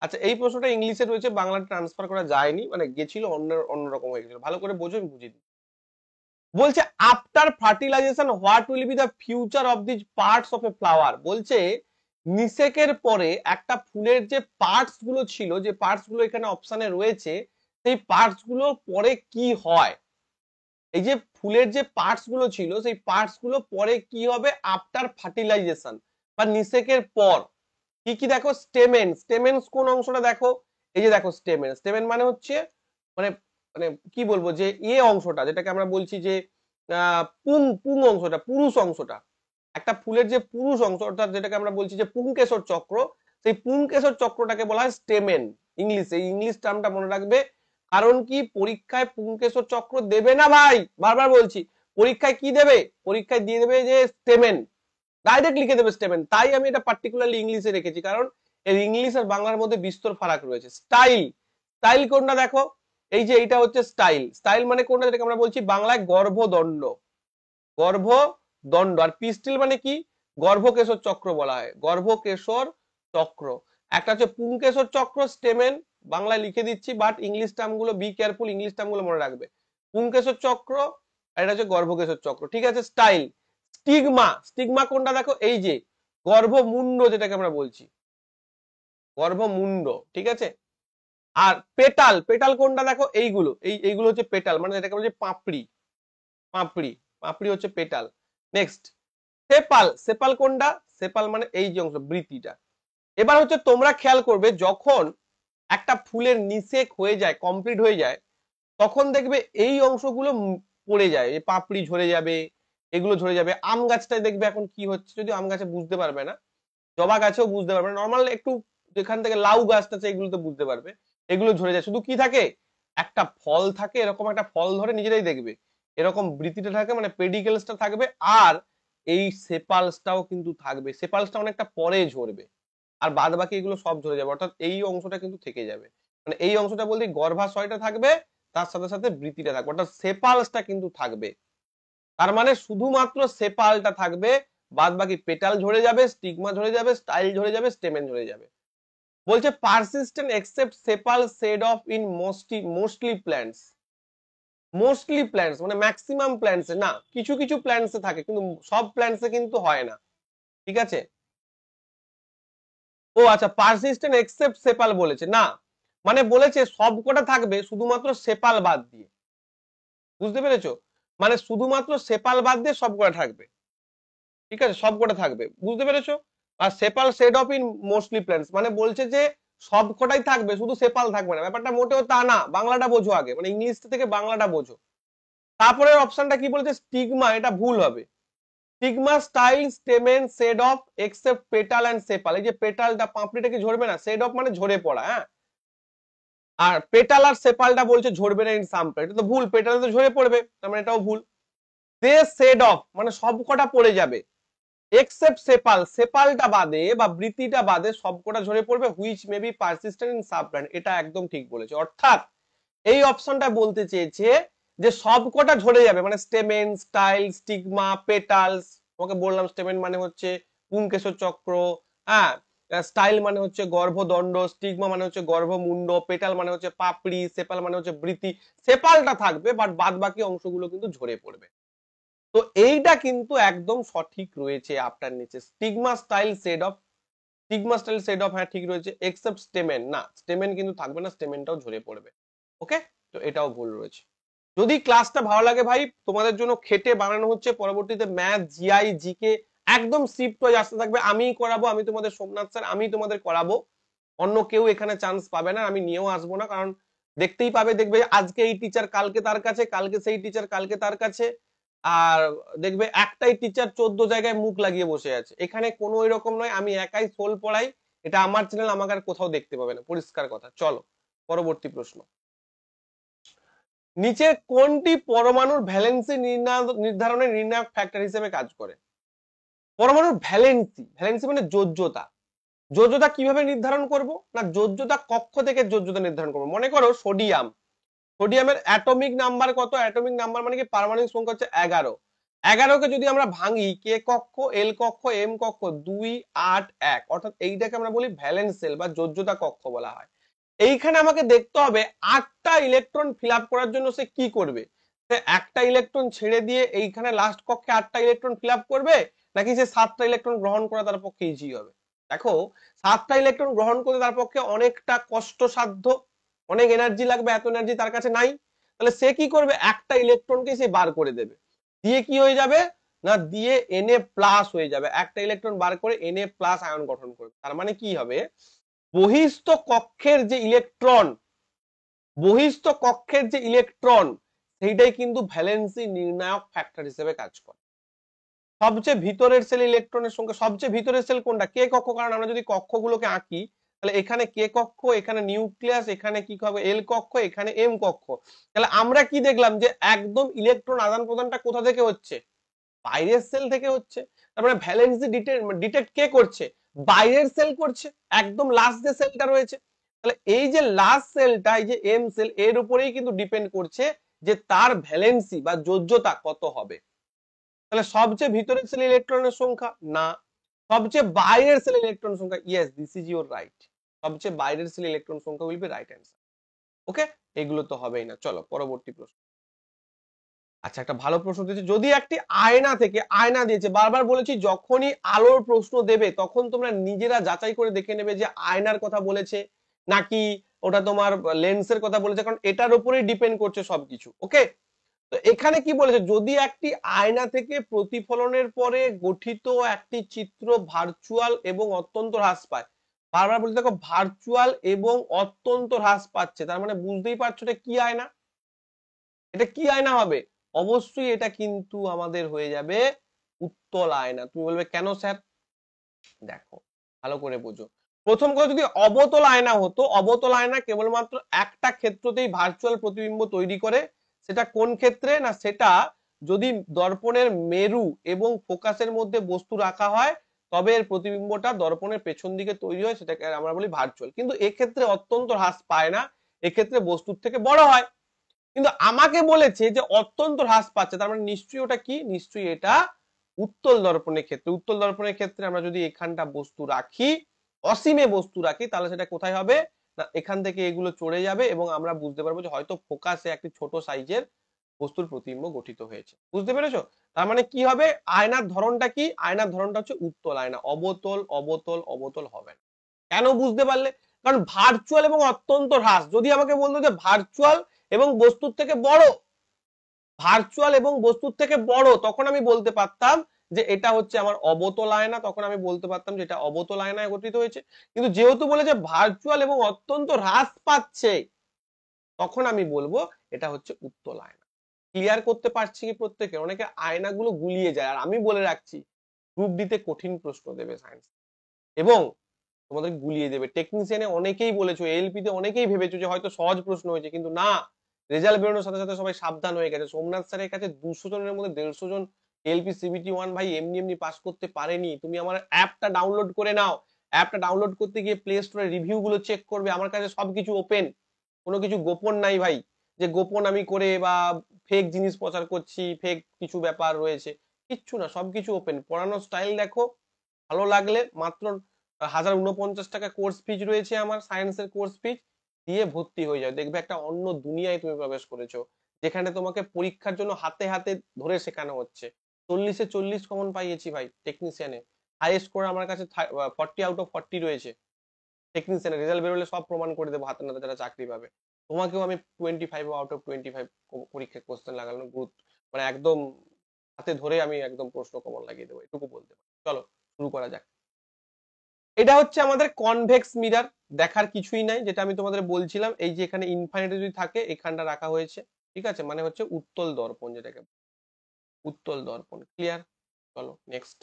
আচ্ছা এই প্রশ্নটা ইংলিশে রয়েছে, বাংলা ট্রান্সফার করা যায়নি, মানে গেছিল অন্যরকম হয়ে গেছিল, ভালো করে বোঝো, আমি বুঝিয়ে দিই। বলছে after fertilization what will be the future of this parts of a flower. বলছে নিষেকের পরে একটা ফুলের যে পার্টস গুলো ছিল, যে পার্টস গুলো এখানে অপশনে রয়েছে, সেই পার্টস গুলো পরে কি হয়। এই যে ফুলের যে পার্টস গুলো ছিল, সেই পার্টস গুলো পরে কি হবে আফটার ফার্টিলাইজেশন বা নিষেকের পর। কি কি দেখো, স্টেমেন, স্টেমেন্স কোন অংশটা দেখো, এই যে দেখো স্টেমেন, স্টেমেন মানে হচ্ছে মানে মানে কি বলবো যে অংশটা, যেটাকে আমরা বলছি যে পুং, পুং অংশটা, পুরুষ অংশটা, একটা ফুলের যে পুরুষ অংশ, অর্থাৎ যেটাকে আমরা বলছি যে পুংকেশর চক্র, সেই পুংকেশর চক্রটাকে বলা হয় স্টেমেন ইংলিশে। এই ইংলিশ টার্মটা মনে রাখবে, কারণ কি পরীক্ষায় পুংকেশর চক্র দেবে না ভাই, বারবার বলছি, পরীক্ষায় কি দেবে, পরীক্ষায় দিয়ে দেবে যে স্টেমেন, ডাইরেক্ট লিখে দেবে স্টেমেন। তাই আমি এটা পার্টিকুলারলি ইংলিশে রেখেছি, কারণ এর ইংলিশ আর বাংলার মধ্যে বিস্তর ফারাক রয়েছে। স্টাইল, স্টাইল কোনটা দেখো, এই যে এইটা হচ্ছে স্টাইল, স্টাইল মানে কোনটা, যেটাকে আমরা বলছি বাংলায় গর্ভদণ্ড, গর্ভদণ্ড। আর পিস্টিল মানে কি, গর্ভকেশর চক্র বলা হয়, গর্ভকেশর চক্র। একটা হচ্ছে পুংকেশর চক্র স্টেমেন, বাংলায় লিখে দিচ্ছি, বাট ইংলিশ টার্ম গুলো বি কেয়ারফুল, ইংলিশ টার্ম গুলো মনে রাখবে। পুংকেশর চক্র আর এটা হচ্ছে গর্ভকেশর চক্র, ঠিক আছে। স্টাইল, স্টিগমা, স্টিগমা কোনটা দেখো, এই যে গর্ভমুণ্ড, যেটাকে আমরা বলছি গর্ভমুণ্ড, ঠিক আছে। আর পেটাল, পেটাল কোনটা দেখো, এইগুলো এইগুলো হচ্ছে পেটাল, মানে যেটাকে বলছি পাপড়ি, পাপড়ি, পাপড়ি হচ্ছে পেটাল। নেক্সট সেপাল, সেপাল কোনটা? সেপাল মানে এই যে অংশ, বৃতিটা। এবার হচ্ছে তোমরা খেয়াল করবে যখন একটা ফুলের নিষেক হয়ে যায়, কমপ্লিট হয়ে যায়, তখন দেখবে এই অংশগুলো পড়ে যায়, এই পাপড়ি ঝরে যাবে, এগুলো ঝরে যাবে। আম গাছটায় দেখবে এখন কি হচ্ছে, যদি আম গাছে বুঝতে পারবে না, জবা গাছেও বুঝতে পারবে না, নর্মাল একটু যেখান থেকে লাউ গাছটা আছে এগুলো তো বুঝতে পারবে, এগুলো ঝরে যায়। শুধু কি থাকে, একটা ফল থাকে, এরকম একটা ফল ধরে নিজেরাই দেখবে এরকম বৃতিটা থাকে, মানে পেডিকেলসটা থাকবে, আর এই সেপালসটাও কিন্তু থাকবে। সেপালসটা অনেকটা পরে ঝরবে, আর বাদ বাকি এগুলো সব ঝরে যাবে, অর্থাৎ এই অংশটা কিন্তু থেকে যাবে। মানে এই অংশটা বলতে গর্ভাশয়টা থাকবে, তার সাথে সাথে বৃতিটা থাকবে, অর্থাৎ সেপালসটা কিন্তু থাকবে। তার মানে শুধুমাত্র সেপালটা থাকবে, বাদ বাকি পেটাল ঝরে যাবে, স্টিগমা ঝরে যাবে, স্টাইল ঝরে যাবে, স্টেমেন ঝরে যাবে। বলছে persistent except sepal shed off in mostly plants. Mostly plants মানে ম্যাক্সিমাম প্ল্যান্টসে না, কিছু কিছু প্ল্যান্টসে থাকে, কিন্তু সব প্ল্যান্টসে কিন্তু হয় না। ঠিক আছে, ও আচ্ছা, পারসিস্টেন্ট এক্সেপ্ট সেপাল বলেছে না, মানে বলেছে সব কটা থাকবে শুধুমাত্র সেপাল বাদ দিয়ে। বুঝতে পেরেছো? মানে শুধুমাত্র সেপাল বাদ দিয়ে সব কটা থাকবে। ঠিক আছে, সব কটা থাকবে, বুঝতে পেরেছো? আর sepal shed off in mostly plants মানে বলছে যে সব কটাই থাকবে, শুধু সেপাল থাকবে না। ব্যাপারটা মোটেও তা না, বাংলাটা বোঝো আগে, মানে ইংলিশ থেকে বাংলাটা বোঝো। তারপরে অপশনটা কি বলেছে, স্টিগমা, এটা ভুল হবে। Stigma, style, stamen, shed off except petal and sepal. এই যে পেটালটা, পাপড়িটা কি ঝরবে না? সেড অফ মানে ঝরে পড়া, হ্যাঁ। আর পেটাল আর সেপালটা বলছে ঝরবে না ইন সাম প্ল্যান্ট, এটা তো ভুল, পেটাল তো ঝরে পড়বে, তার মানে এটাও ভুল। দে সেড অফ মানে সব কটা পড়ে যাবে, এক্সেপ্ট সেপাল, সেপালটা বাদে বা বৃতিটা বাদে সবকটা ঝরে পড়বে, which may be persistent in sub plant. এটা একদম ঠিক বলেছে, অর্থাৎ এই অপশনটা বলতে চেয়েছে যে সবকটা ঝরে যাবে, মানে স্টেমেন, স্টাইল, স্টিগমা, পেটালস। তোমাকে বললাম স্টেমেন মানে হচ্ছে পুংকেশর চক্র, হ্যাঁ, স্টাইল মানে হচ্ছে গর্ভদণ্ড, স্টিগমা মানে হচ্ছে গর্ভমুণ্ড, পেটাল মানে হচ্ছে পাপড়ি, সেপাল মানে হচ্ছে বৃতি। সেপালটা থাকবে, বাট বাদ বাকি অংশগুলো কিন্তু ঝরে পড়বে। তো এইটা কিন্তু একদম সঠিক রয়েছে আপনার নিচে, stigma, style, shed off. Stigma, style, shed off হ্যাঁ ঠিক রয়েছে, এক্সেপ্ট স্টেমেন না, স্টেমেন কিন্তু থাকবে না, স্টেমেনটাও ঝরে পড়বে। ওকে, তো এটাও ভুল রয়েছে। যদি ক্লাসটা ভালো লাগে ভাই, তোমাদের জন্য খেটে বানানো হচ্ছে, পরবর্তীতে ম্যাথ, জিআই, জিকে একদম শিফট ওয়াইজ আসতে থাকবে। আমিই করাবো, আমি তোমাদের সোমনাথ স্যার, আমি তোমাদের করাবো, অন্য কেউ এখানে চান্স পাবে না, আমি নিয়েও আসবো না, কারণ দেখতেই পাবে, দেখবে আজকে এই টিচার কালকে তার কাছে, কালকে সেই টিচার কালকে তার কাছে, আর দেখবে একটাই টিচার 14 জায়গায় মুখ লাগিয়ে বসে আছে। এখানে কোনো এরকম নয়, আমি একাই সোল পড়াই, এটা আমার চ্যানেল, আমাকে আর কোথাও দেখতে পাবে না, পরিষ্কার কথা। চলো পরবর্তী প্রশ্ন, নিচে কোনটি পরমাণুর ভ্যালেন্সি নির্ধারণে নির্ণায়ক ফ্যাক্টর হিসেবে কাজ করে? পরমাণুর ভ্যালেন্সি, ভ্যালেন্সি মানে যোজ্যতা। যোজ্যতা কিভাবে নির্ধারণ করব না, যোজ্যতা কক্ষ থেকে যোজ্যতা নির্ধারণ করব। মনে করো সোডিয়াম, সোডিয়ামের অ্যাটমিক নাম্বার কত? অ্যাটমিক নাম্বার মানে কি পারমাণবিক সংখ্যা হচ্ছে 11। 11কে যদি আমরা ভাঙি, কে কক্ষ, এল কক্ষ, এম কক্ষ, 2, 8, 1, অর্থাৎ এইটাকে আমরা বলি ভ্যালেন্স সেল বা যোজ্যতা কক্ষ বলা হয়। এইখানে আমাকে দেখতে হবে 8টা ইলেকট্রন ফিল আপ করার জন্য সে কি করবে। সে একটা ইলেকট্রন ছেড়ে দিয়ে এইখানে লাস্ট কক্ষে 8টা ইলেকট্রন ফিল আপ করবে, নাকি সে 7টা ইলেকট্রন গ্রহণ করা তার পক্ষে ইজি হবে? দেখো, 7টা ইলেকট্রন গ্রহণ করতে তার পক্ষে অনেকটা কষ্টসাধ্য, অনেক এনার্জি লাগবে, এত এনার্জি তার কাছে নাই। তাহলে সে কি করবে, একটা ইলেকট্রনকে সে বার করে দেবে, দিয়ে কি হয়ে যাবে না, দিয়ে Na প্লাস হয়ে যাবে, একটা ইলেকট্রন বার করে Na প্লাস আয়ন গঠন করবে। তার মানে কি হবে, বহিস্থ কক্ষের যে ইলেকট্রন, বহিস্থ কক্ষের যে ইলেকট্রন, সেইটাই কিন্তু ভ্যালেন্সি নির্ণায়ক ফ্যাক্টর হিসেবে কাজ করে। সবচেয়ে ভিতরের সেল ইলেকট্রনের সংখ্যা, সবচেয়ে ভিতরের সেল কোনটা, কে কক্ষ, কারণ আমরা যদি কক্ষগুলোকে আঁকি, তাহলে এখানে কে কক্ষ, এখানে নিউক্লিয়াস, এখানে কি হবে এল কক্ষ, এখানে এম কক্ষ। তাহলে আমরা কি দেখলাম যে একদম ইলেকট্রন আদান প্রদানটা কোথা থেকে হচ্ছে, বাইরের সেল থেকে হচ্ছে। তারপরে ভ্যালেন্সি ডিটেক্ট কে করছে, বাইরের সেল করছে, একদম লাস্ট যে সেলটা রয়েছে। তাহলে এই যে লাস্ট সেলটা, এই যে এম সেল, এর উপরেই কিন্তু ডিপেন্ড করছে যে তার ভ্যালেন্সি বা যোজ্যতা কত হবে। তাহলে সবচেয়ে ভিতরের সেল ইলেকট্রনের সংখ্যা না, সবচেয়ে বাইরের সেল ইলেকট্রন সংখ্যা, yes this is your right, সবচেয়ে বাইরের সেল ইলেকট্রন সংখ্যা উইল বি রাইট অ্যান্সার। ওকে, এগুলো তো হবেই না। চলো পরবর্তী প্রশ্ন। আচ্ছা, একটা ভালো প্রশ্ন দিয়েছে, যদি একটি আয়না থেকে, আয়না দিয়েছে, বারবার বলেছি যখনই আলোর প্রশ্ন দেবে তখন তোমরা নিজেরা যাচাই করে দেখে নেবে যে আয়নার কথা বলেছে নাকি ওটা তোমার লেন্সের কথা বলেছে, কারণ এটার উপরেই ডিপেন্ড করছে সবকিছু। ওকে, তো এখানে কি বলেছে, যদি একটি আয়না থেকে প্রতিফলনের পরে গঠিত একটি চিত্র ভার্চুয়াল এবং অত্যন্ত হ্রাস পায়, বারবার বলতে দেখো ভার্চুয়াল এবং অত্যন্ত হ্রাস পাচ্ছে, তার মানে বুঝতেই পারছো এটা কি আয়না, এটা কি আয়না হবে, অবশ্যই এটা কিন্তু আমাদের হয়ে যাবে উত্তল আয়না। তুমি বলবে কেন স্যার, দেখো ভালো করে বোঝো। প্রথম কথা, যদি অবতল আয়না হতো, অবতল আয়না কেবলমাত্র একটা ক্ষেত্রতেই ভার্চুয়াল প্রতিবিম্ব তৈরি করে, সেটা কোন ক্ষেত্রে না, সেটা যদি দর্পণের মেরু এবং ফোকাসের মধ্যে বস্তু রাখা হয় তবে এর প্রতিবিম্বটা দর্পণের পেছন দিকে তৈরি হয়, সেটাকে আমরা বলি ভার্চুয়াল। কিন্তু এক্ষেত্রে অত্যন্ত হ্রাস পায় না, এক্ষেত্রে বস্তুর থেকে বড় হয়। কিন্তু আমাকে বলেছে যে অত্যন্ত হ্রাস পাচ্ছে, তার মানে নিশ্চয়ই ওটা কি, নিশ্চয়ই এটা উত্তল দর্পণের ক্ষেত্রে। উত্তল দর্পণের ক্ষেত্রে আমরা যদি এখানটা বস্তু রাখি, অসীমে বস্তু রাখি, তাহলে সেটা কোথায় হবে না, এখান থেকে এগুলো চড়ে যাবে এবং আমরা বুঝতে পারবো যে হয়তো ফোকাসে একটি ছোট সাইজের বস্তুর প্রতিবিম্ব গঠিত হয়েছে। বুঝতে পেরেছো? তার মানে কি হবে, আয়নার ধরনটা কি, আয়নার ধরনটা হচ্ছে উত্তল আয়না, অবতল অবতল অবতল হবে না। কেন বুঝতে পারলে, কারণ ভার্চুয়াল এবং অত্যন্ত হ্রাস, যদি আমাকে বলতো যে ভার্চুয়াল এবং বস্তুর থেকে বড়, ভার্চুয়াল এবং বস্তুর থেকে বড়, তখন আমি বলতে পারতাম যে এটা হচ্ছে আমার অবতল আয়না, তখন আমি বলতে পারতাম যে এটা অবতল আয়নায় গঠিত হয়েছে। কিন্তু যেহেতু বলেছে ভার্চুয়াল এবং অত্যন্ত হ্রাস পাচ্ছে, তখন আমি বলবো এটা হচ্ছে উত্তল আয়না। ক্লিয়ার করতে পারছি কি প্রত্যেকে? অনেকে আয়নাগুলো গুলিয়ে যায়, আর আমি বলে রাখছি গ্রুপ ডি তে কঠিন প্রশ্ন দেবে সায়েন্স, এবং তোমাদের গুলিয়ে দেবে। টেকনিশিয়ানে অনেকেই বলেছো, এলপি তে অনেকেই ভেবেছো যে হয়তো সহজ প্রশ্ন হয়েছে, কিন্তু না, রেজাল্ট বেরোনোর সাথে সাথে সবাই সাবধান হয়ে গেছে। সোমনাথ স্যারের কাছে 200 জনের মধ্যে 150 জন এলপি সিবিটি 1 ভাই এমনি এমনি পাস করতে পারেনি। তুমি আমার অ্যাপটা ডাউনলোড করে নাও, অ্যাপটা ডাউনলোড করতে গিয়ে প্লে স্টোরে রিভিউ গুলো চেক করবে, আমার কাছে সবকিছু ওপেন, কোনো কিছু গোপন নাই ভাই, যে গোপন আমি করে বা ফেক জিনিস প্রচার করছি, ফেক কিছু ব্যাপার রয়েছে, কিচ্ছু না, সবকিছু ওপেন। পড়ানোর স্টাইল দেখো, ভালো লাগলে মাত্র 1049 টাকা কোর্স ফিজ রয়েছে আমার, সায়েন্সের কোর্স ফিজ দিয়ে ভর্তি হয়ে যাও, দেখবে একটা অন্য দুনিয়ায় তুমি প্রবেশ করেছো, যেখানে তোমাকে পরীক্ষার জন্য হাতে হাতে ধরে শেখানো হচ্ছে। 40-এ 40 কমন পাইয়েছি ভাই টেকনিশিয়ানে, হাইয়েস্ট স্কোর আমার কাছে 40 আউট অফ 40 রয়েছে টেকনিশিয়ানে। রেজাল্ট বেরোলে সব প্রমাণ করে দেবো হাতে নাতে, যারা চাকরি পাবে। তোমাকেও আমি 25 আউট অফ 25 পরীক্ষায় কোশ্চেন লাগানো গুরুত্ব, মানে একদম হাতে ধরে আমি একদম প্রশ্ন কমন লাগিয়ে দেবো, এটুকু বলতে পারি। চলো শুরু করা যাক। এটা হচ্ছে আমাদের কনভেক্স মিরর, দেখার কিছুই নাই, যেটা আমি তোমাদের বলছিলাম, এই যে এখানে ইনফাইনিটি যদি থাকে এখানটা রাখা হয়েছে, ঠিক আছে, মানে হচ্ছে উত্তল দর্পণ, যেটাকে উত্তল দর্পণ। ক্লিয়ার? চলো নেক্সট।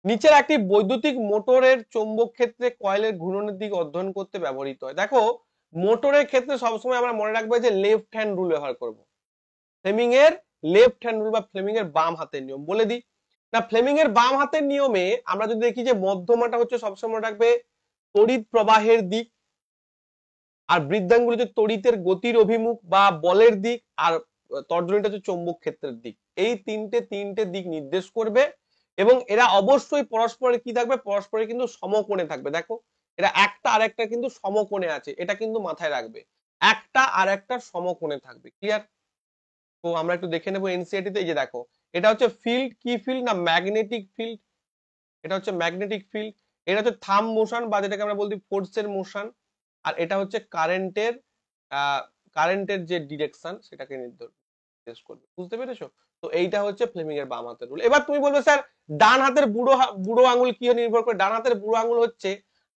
নিচের একটি বৈদ্যুতিক মোটরের চৌম্বক ক্ষেত্রে কয়েলের ঘূর্ণনের দিক অধ্যয়ন করতে ব্যবহৃত হয়। দেখো মোটরের ক্ষেত্রে সবসময় আমরা মনে রাখবো যে লেফট হ্যান্ড রুল ব্যবহার করব। ফ্লেমিং এর লেফট হ্যান্ড রুল বা ফ্লেমিং এর বাম হাতের নিয়ম বলে দিই না। ফ্লেমিং এর বাম হাতের নিয়মে আমরা যদি দেখি যে মধ্যমাটা হচ্ছে সবসময় রাখবে তড়িৎ প্রবাহের দিক, আর বৃদ্ধাঙ্গুল হচ্ছে তড়িতের গতির অভিমুখ বা বলের দিক, আর তর্জনীটা হচ্ছে চৌম্বক ক্ষেত্রের দিক। এই তিনটে দিক নির্দেশ করবে, এবং এরা অবশ্যই পরস্পরের কি থাকবে, পরস্পরের কিন্তু সমকোণে থাকবে। দেখো এরা একটা আর একটা কিন্তু সমকোণে আছে, এটা কিন্তু মাথায় রাখবে, একটা আর একটা সমকোণে থাকবে। ক্লিয়ার? তো আমরা একটু দেখে নেবো এনসিইআরটি তে। এই যে দেখো, এটা হচ্ছে ফিল্ড, কি ফিল্ড না ম্যাগনেটিক ফিল্ড, এটা হচ্ছে ম্যাগনেটিক ফিল্ড। এটা হচ্ছে থাম মোশন বা যেটাকে আমরা বলছি ফোর্সের মোশন, আর এটা হচ্ছে কারেন্টের যে ডিরেকশন সেটাকে নির্দেশ করবে। বুঝতে পেরেছো? তো এইটা হচ্ছে ফ্লেমিং এর বাম হাতের রুল। এবার তুমি বলবে স্যার ডান হাতের বুড়ো আঙুল কি নির্ভর করে? ডান হাতের বুড়ো আঙুল হচ্ছে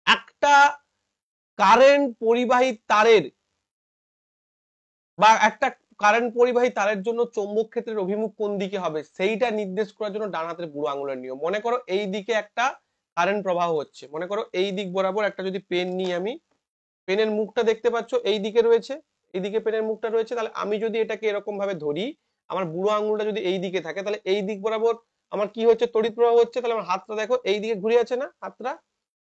একটা কারেন্ট পরিবাহী তারের বা একটা কারেন্ট পরিবাহী তারের জন্য চৌম্বক ক্ষেত্রের অভিমুখ কোন দিকে হবে সেইটা নির্দেশ করার জন্য ডান হাতের বুড়ো আঙুলের নিয়ম। মনে করো এই দিকে একটা কারেন্ট প্রবাহ হচ্ছে, মনে করো এই দিক বরাবর একটা যদি পেন নিই আমি, পেনের মুখটা দেখতে পাচ্ছ এই দিকে রয়েছে, এইদিকে পেনের মুখটা রয়েছে, তাহলে আমি যদি এটাকে এরকম ভাবে ধরি, আমার বুড়ো আঙুলটা যদি এই দিকে থাকে, তাহলে এই দিক বরাবর আমার কি হচ্ছে, তড়িৎ প্রবাহ হচ্ছে। তাহলে আমার হাতটা দেখো এই দিকে ঘুরে আছে না, হাতটা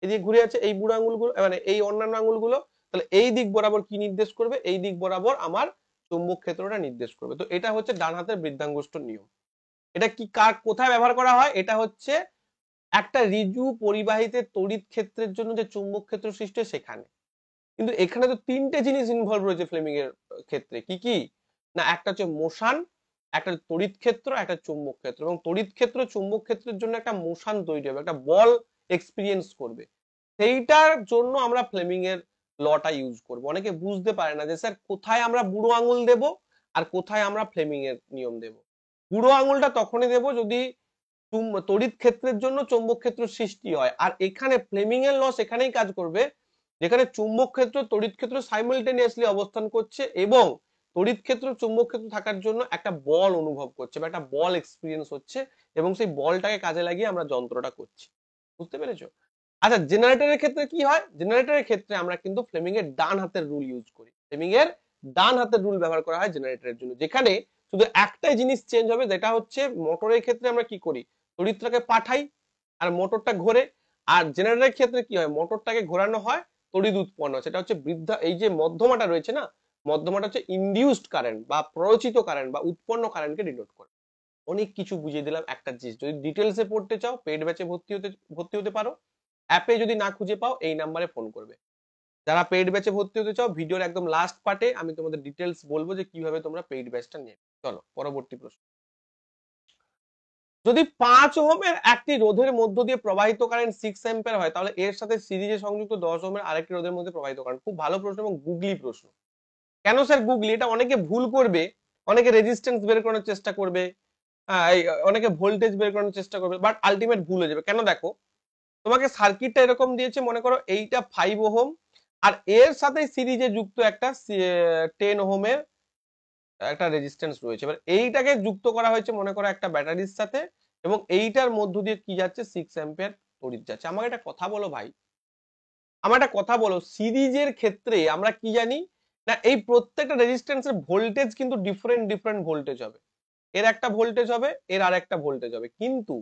এদিকে ঘুরে আছে, এই বুড়ো আঙুলগুলো মানে এই অন্যান্য আঙুলগুলো, তাহলে এই দিক বরাবর কি নির্দেশ করবে, এই দিক বরাবর আমার চৌম্বক ক্ষেত্রটা নির্দেশ করবে। তো এটা হচ্ছে ডান হাতের বৃদ্ধাঙ্গুষ্ঠ নিয়ম। এটা কি কোথায় ব্যবহার করা হয়? এটা হচ্ছে একটা ঋজু পরিবাহিতে তড়িৎ ক্ষেত্রের জন্য যে চৌম্বক ক্ষেত্র সৃষ্টি হয় সেখানে। কিন্তু এখানে তো তিনটে জিনিস ইনভলভ রয়েছে ফ্লেমিং এর ক্ষেত্রে। কি কি না, একটা হচ্ছে মোশন, একটা তড়িৎ ক্ষেত্র, একটা চৌম্বক ক্ষেত্র। এবং তড়িৎ ক্ষেত্র চৌম্বক ক্ষেত্রের জন্য একটা মোশন তৈরি হবে, একটা বল এক্সপিরিয়েন্স করবে, সেইটার জন্য আমরা ফ্লেমিং এর লটা ইউজ করব। অনেকে বুঝতে পারে না যে স্যার কোথায় আমরা বুড়ো আঙুল দেব আর কোথায় আমরা ফ্লেমিং এর নিয়ম দেব। বুড়ো আঙুলটা তখনই দেব যদি তড়িৎ ক্ষেত্রের জন্য চৌম্বক ক্ষেত্র সৃষ্টি হয়, আর এখানে ফ্লেমিং এর ল এখানেই কাজ করবে যেখানে চুম্বক ক্ষেত্র তড়িৎ ক্ষেত্র সাইমালটেনিয়াসলি অবস্থান করছে এবং তড়িৎ ক্ষেত্র চুম্বক ক্ষেত্র থাকার জন্য একটা বল অনুভব করছে বা একটা বল এক্সপিরিয়েন্স হচ্ছে এবং সেই বলটাকে কাজে লাগিয়ে আমরা যন্ত্রটা করছি। বুঝতে পেরেছো? আচ্ছা, জেনারেটরের ক্ষেত্রে কি হয়? জেনারেটরের ক্ষেত্রে আমরা কিন্তু ফ্লেমিং এর ডান হাতের রুল ইউজ করি। ফ্লেমিং এর ডান হাতের রুল ব্যবহার করা হয় জেনারেটরের জন্য, যেখানে শুধু একটাই জিনিস চেঞ্জ হবে, যেটা হচ্ছে মোটরের ক্ষেত্রে আমরা কি করি, তড়িৎটাকে পাঠাই আর মোটরটা ঘোরে। আর জেনারেটরের ক্ষেত্রে কি হয়, মোটরটাকে ঘোরানো হয়, তড়িৎ উৎপন্ন হয়। সেটা হচ্ছে বৃদ্ধা, এই যে মধ্যমাটা রয়েছে না, মধ্যমাটা হচ্ছে ইনডিউসড কারেন্ট বা প্ররোচিত কারেন্ট বা উৎপন্ন কারেন্টকে ডিনোট করে। অনেক কিছু বুঝিয়ে দিলাম একটা জিনিস। যদি ডিটেলসে পড়তে চাও পেইড ব্যাচে ভর্তি হতে পারো। অ্যাপে যদি না খুঁজে পাও এই নাম্বারে ফোন করবে। যারা পেইড ব্যাচে ভর্তি হতে চাও, ভিডিওর একদম লাস্ট পার্টে আমি তোমাদের ডিটেলস বলবো যে কিভাবে তোমরা পেইড ব্যাচটা নেবে। চলো পরবর্তী প্রশ্ন। যদি 5 ওহমের একটি রোধের মধ্য দিয়ে প্রবাহিত কারেন্ট 6 অ্যাম্পিয়ার হয়, তাহলে এর সাথে সিরিজে সংযুক্ত 10 ওহমের আরেকটি রোধের মধ্যে প্রবাহিত কারেন্ট। খুব ভালো প্রশ্ন এবং গুগলি প্রশ্ন। কেন স্যার গুগলি? এটা অনেকে ভুল করবে, অনেকে রেজিস্ট্যান্স বের করার চেষ্টা করবে, অনেকে ভোল্টেজ বের করার চেষ্টা করবে, বাট আলটিমেট ভুল হয়ে যাবে। কেন? দেখো, তোমাকে সার্কিটটা এরকম দিয়েছে, মনে করো এইটা 5 ওহম আর এর সাথে সিরিজে যুক্ত একটা 10 ওহমের একটা রেজিস্ট্যান্স রয়েছে। এবার এইটাকে যুক্ত করা হয়েছে মনে করো একটা ব্যাটারির সাথে, এবং এইটার মধ্য দিয়ে কি যাচ্ছে, 6 অ্যাম্পিয়ার তড়িৎ যাচ্ছে। আমাকে একটা কথা বলো ভাই, আমার একটা কথা বলো, সিরিজের ক্ষেত্রে আমরা কি জানি না, এই প্রত্যেকটা রেজিস্ট্যান্সের ভোল্টেজ কিন্তু ডিফারেন্ট ডিফারেন্ট ভোল্টেজ হবে। এর একটা ভোল্টেজ হবে, এর আর একটা ভোল্টেজ হবে, কিন্তু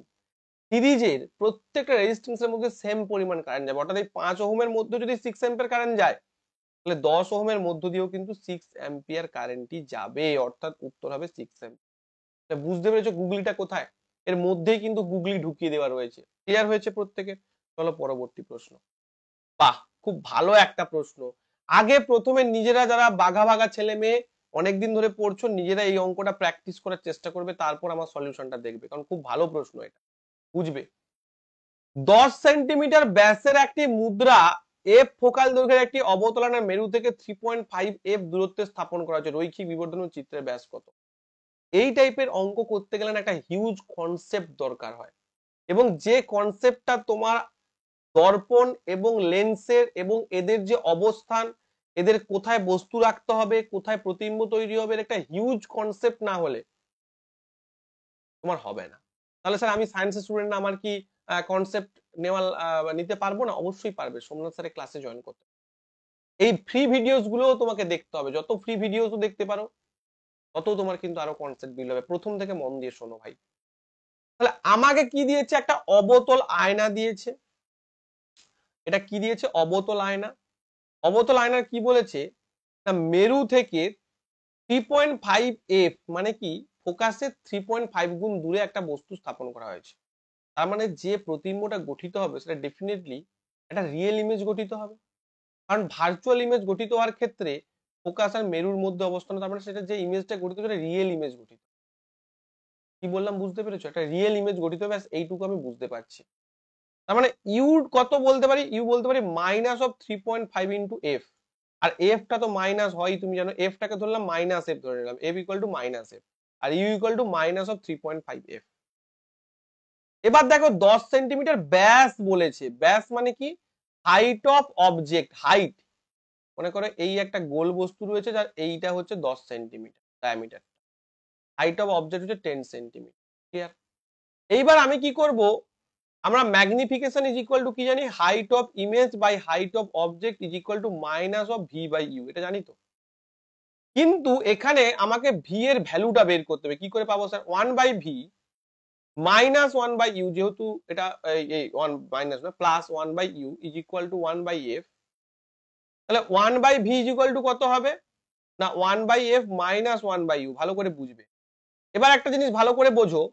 সিরিজের প্রত্যেকটা রেজিস্ট্যান্সের মধ্যে সেম পরিমাণ কারেন্ট যাবে। অর্থাৎ এই 5 ওহমের মধ্যে যদি 6 অ্যাম্পিয়ার কারেন্ট যায়, তাহলে 10 ওহমের মধ্য দিয়েও কিন্তু 6 অ্যাম্পিয়ার কারেন্টই যাবে। অর্থাৎ উত্তর হবে 6 অ্যাম্পিয়ার। বুঝতে পেরেছো গুগলিটা কোথায়? এর মধ্যেই কিন্তু গুগলি ঢুকিয়ে দেওয়া রয়েছে। ক্লিয়ার হয়েছে প্রত্যেকের? চলো পরবর্তী প্রশ্ন। বাহ, খুব ভালো একটা প্রশ্ন। আগে প্রথমে নিজেরা যারা বাঘা বাঘা ছেলে মেয়ে অনেকদিন ধরে পড়ছো, নিজেরা এই অঙ্কটা প্র্যাকটিস করার চেষ্টা করবে, তারপর আমার সলিউশনটা দেখবে, কারণ খুব ভালো প্রশ্ন এটা, বুঝবে। 10 সেন্টিমিটার ব্যাসের একটি মুদ্রা এফ ফোকাল দৈর্ঘ্যের একটি অবতলনের মেরু থেকে 3.5 এফ দূরত্বে স্থাপন করা হয়েছে। রৈখিক বিবর্ধন চিত্রের ব্যাস কত? এই টাইপের অঙ্ক করতে গেলে একটা হিউজ কনসেপ্ট দরকার হয়, এবং যে কনসেপ্টটা তোমার দর্পণ এবং লেন্সের এবং এদের যে অবস্থান, এদের কোথায় বস্তু রাখতে হবে, কোথায় প্রতিবিম্ব তৈরি হবে, একটা হিউজ কনসেপ্ট না হলে তোমার হবে না। তাহলে স্যার আমি সায়েন্সের স্টুডেন্ট, আমার কি কনসেপ্ট নিতে পারবো না? অবশ্যই পারবে, সোমনাথ স্যারের ক্লাসে জয়েন করতে। এই ফ্রি ভিডিওস গুলোও তোমাকে দেখতে হবে, যত ফ্রি ভিডিওস দেখতে পারো তত তোমার কিন্তু আরো কনসেপ্ট বিল্ড হবে। প্রথম থেকে মন দিয়ে শোনো ভাই। তাহলে আমাকে কি দিয়েছে? একটা অবতল আয়না দিয়েছে। এটা কি দিয়েছে? অবতল আয়না। অবতল আয়নার কি বলেছে না, মেরু থেকে 3.5 এফ মানে কি, ফোকাসে 3.5 গুণ দূরে একটা বস্তু স্থাপন করা হয়েছে। তার মানে যে প্রতিবিম্বটা গঠিত হবে সেটা ডেফিনেটলি একটা রিয়েল ইমেজ গঠিত হবে, কারণ ভার্চুয়াল ইমেজ গঠিত হওয়ার ক্ষেত্রে ফোকাস আর মেরুর মধ্যে অবস্থান, তার মানে সেটা যে ইমেজটা গঠিত সেটা রিয়েল ইমেজ গঠিত। কি বললাম বুঝতে পেরেছো? একটা রিয়েল ইমেজ গঠিত হবে, এইটুকু আমি বুঝতে পারছি। তার মানে ইউ কত বলতে পারি? ইউ বলতে পারি মাইনাস অফ 3.5 ইন্টু এফ। আর এফটা তো মাইনাস হয়, তুমি জানো, এফটাকে ধরলাম মাইনাস এফ ধরে নিলাম, F equal to minus F, আর U equal to minus of 3.5 F. এবার দেখো 10 সেন্টিমিটার ব্যাস বলেছে। ব্যাস মানে কি? Height of object, height. মনে করো এই একটা গোল বস্তু রয়েছে যার এইটা হচ্ছে 10 centimetre diameter, height of object হচ্ছে 10 সেন্টিমিটার। ক্লিয়ার? এইবার আমি কি করব, আমরা ম্যাগনিফিকেশন ইজ ইকুয়াল টু কি জানি, height of image by height of object is equal to minus of V by U, এটা জানি তো। কিন্তু এখানে আমাকে ভি এর ভ্যালুটা বের করতে হবে। কি করে পাবো sir? 1 by V minus 1 by U, যেহেতু এটা এই 1 মাইনাস না plus 1 by U is equal to 1 by F. তাহলে 1 by V is equal to কত হবে না, 1 by F minus 1 by U. ভালো করে বুঝবে। এবার একটা জিনিস ভালো করে বোঝো,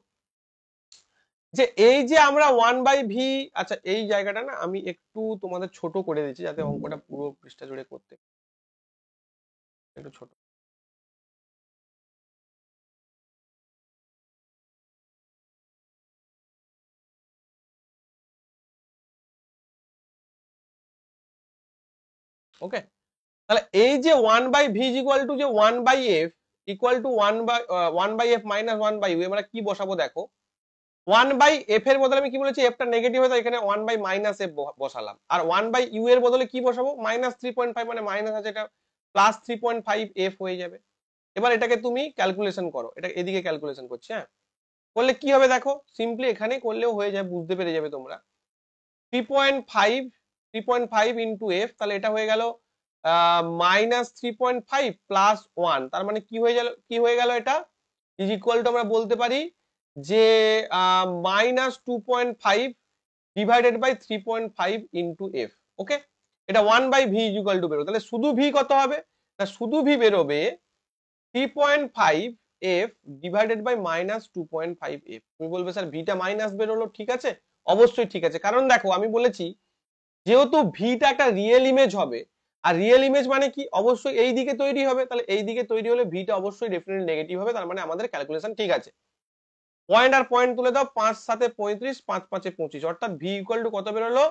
যে এই যে আমরা 1 বাই ভি, আচ্ছা এই জায়গাটা না আমি একটু তোমাদের ছোট করে দিচ্ছি যাতে অঙ্কটা পুরো পৃষ্ঠা জুড়ে করতে একটু ছোট। ওকে, তাহলে এই যে 1 by V is equal to যে 1 by F, equal to 1/f minus 1/u। আমরা কি বসাবো দেখো, 1/f এর বদলে আমি কি বলেছি, f টা নেগেটিভ হয়, এখানে 1/-f বসালাম। আর 1/u এর বদলে কি বসাবো, -3.5, মানে মাইনাস আছে, এটা +3.5f হয়ে যাবে। এবার এটাকে তুমি ক্যালকুলেশন করো, এটা এদিকে ক্যালকুলেশন করছি। হ্যাঁ, করলে কি হবে দেখো, সিম্পলি এখানে করলেও হয়ে যাবে, বুঝতে পেরে যাবে তোমরা। 3.5 ইন্টু এফ, তাহলে এটা হয়ে গেল -3.5 প্লাস 1, তার মানে কি হয়ে গেল এটা ইজ ইকুয়াল টু, আমরা বলতে পারি যে -2.5 ডিভাইডেড বাই 3.5 ইন্টু এফ। ওকে, এটা 1/v ইজ ইকুয়াল টু বেরোবে। তাহলে শুধু ভি কত হবে না, শুধু ভি বেরোবে 3.5 এফ ডিভাইডেড বাই -2.5 এফ। তুমি বলবে স্যার ভিটা মাইনাস বেরোলো, ঠিক আছে, অবশ্যই ঠিক আছে, কারণ দেখো আমি বলেছি যেহেতু ভিটা একটা রিয়েল ইমেজ হবে, আর রিয়েল ইমেজ মানে কি, অবশ্যই এই দিকে তৈরি হবে, তাহলে এই দিকে তৈরি হলে ভিটা অবশ্যই ডেফিনেটলি নেগেটিভ হবে, তার মানে আমাদের ক্যালকুলেশন ঠিক আছে। পয়েন্ট আর পয়েন্ট তুলে দাও, 5 7 35, 5 5 25, অর্থাৎ ভি ইকুয়াল টু কত বেরোলো,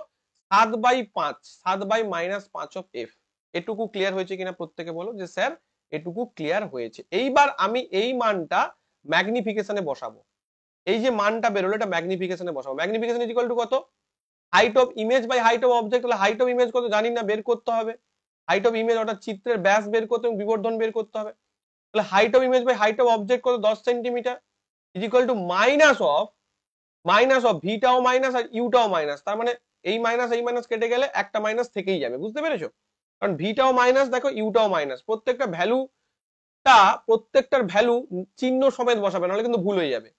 7/5, 7/-5 অফ এফ। এটুকু ক্লিয়ার হয়েছে কিনা প্রত্যেকে বলো যে স্যার এটুকু ক্লিয়ার হয়েছে। এইবার আমি এই মানটা ম্যাগনিফিকেশনে বসাবো, এই যে মানটা বেরোলো এটা ম্যাগনিফিকেশনে বসাবো। ম্যাগনিফিকেশন ইজ ইকুয়াল টু কত, height of image by height of object. তাহলে হাইট অফ ইমেজ কত জানি না, বের করতে হবে। হাইট অফ ইমেজ অর্থাৎ চিত্রের ব্যাস বের করতে এবং বিবর্ধন বের করতে হবে। তাহলে height of image by height of object কত, 10 centimetre, is equal to minus of ভিটাও মাইনাস আর ইউটাও মাইনাস, তার মানে এই মাইনাস কেটে গেলে একটা মাইনাস থেকেই যাবে, বুঝতে পেরেছো? কারণ ভিটাও মাইনাস দেখো, ইউটাও মাইনাস, প্রত্যেকটার ভ্যালু চিহ্ন সমেত বসাবে, নাহলে কিন্তু ভুল হয়ে যাবে।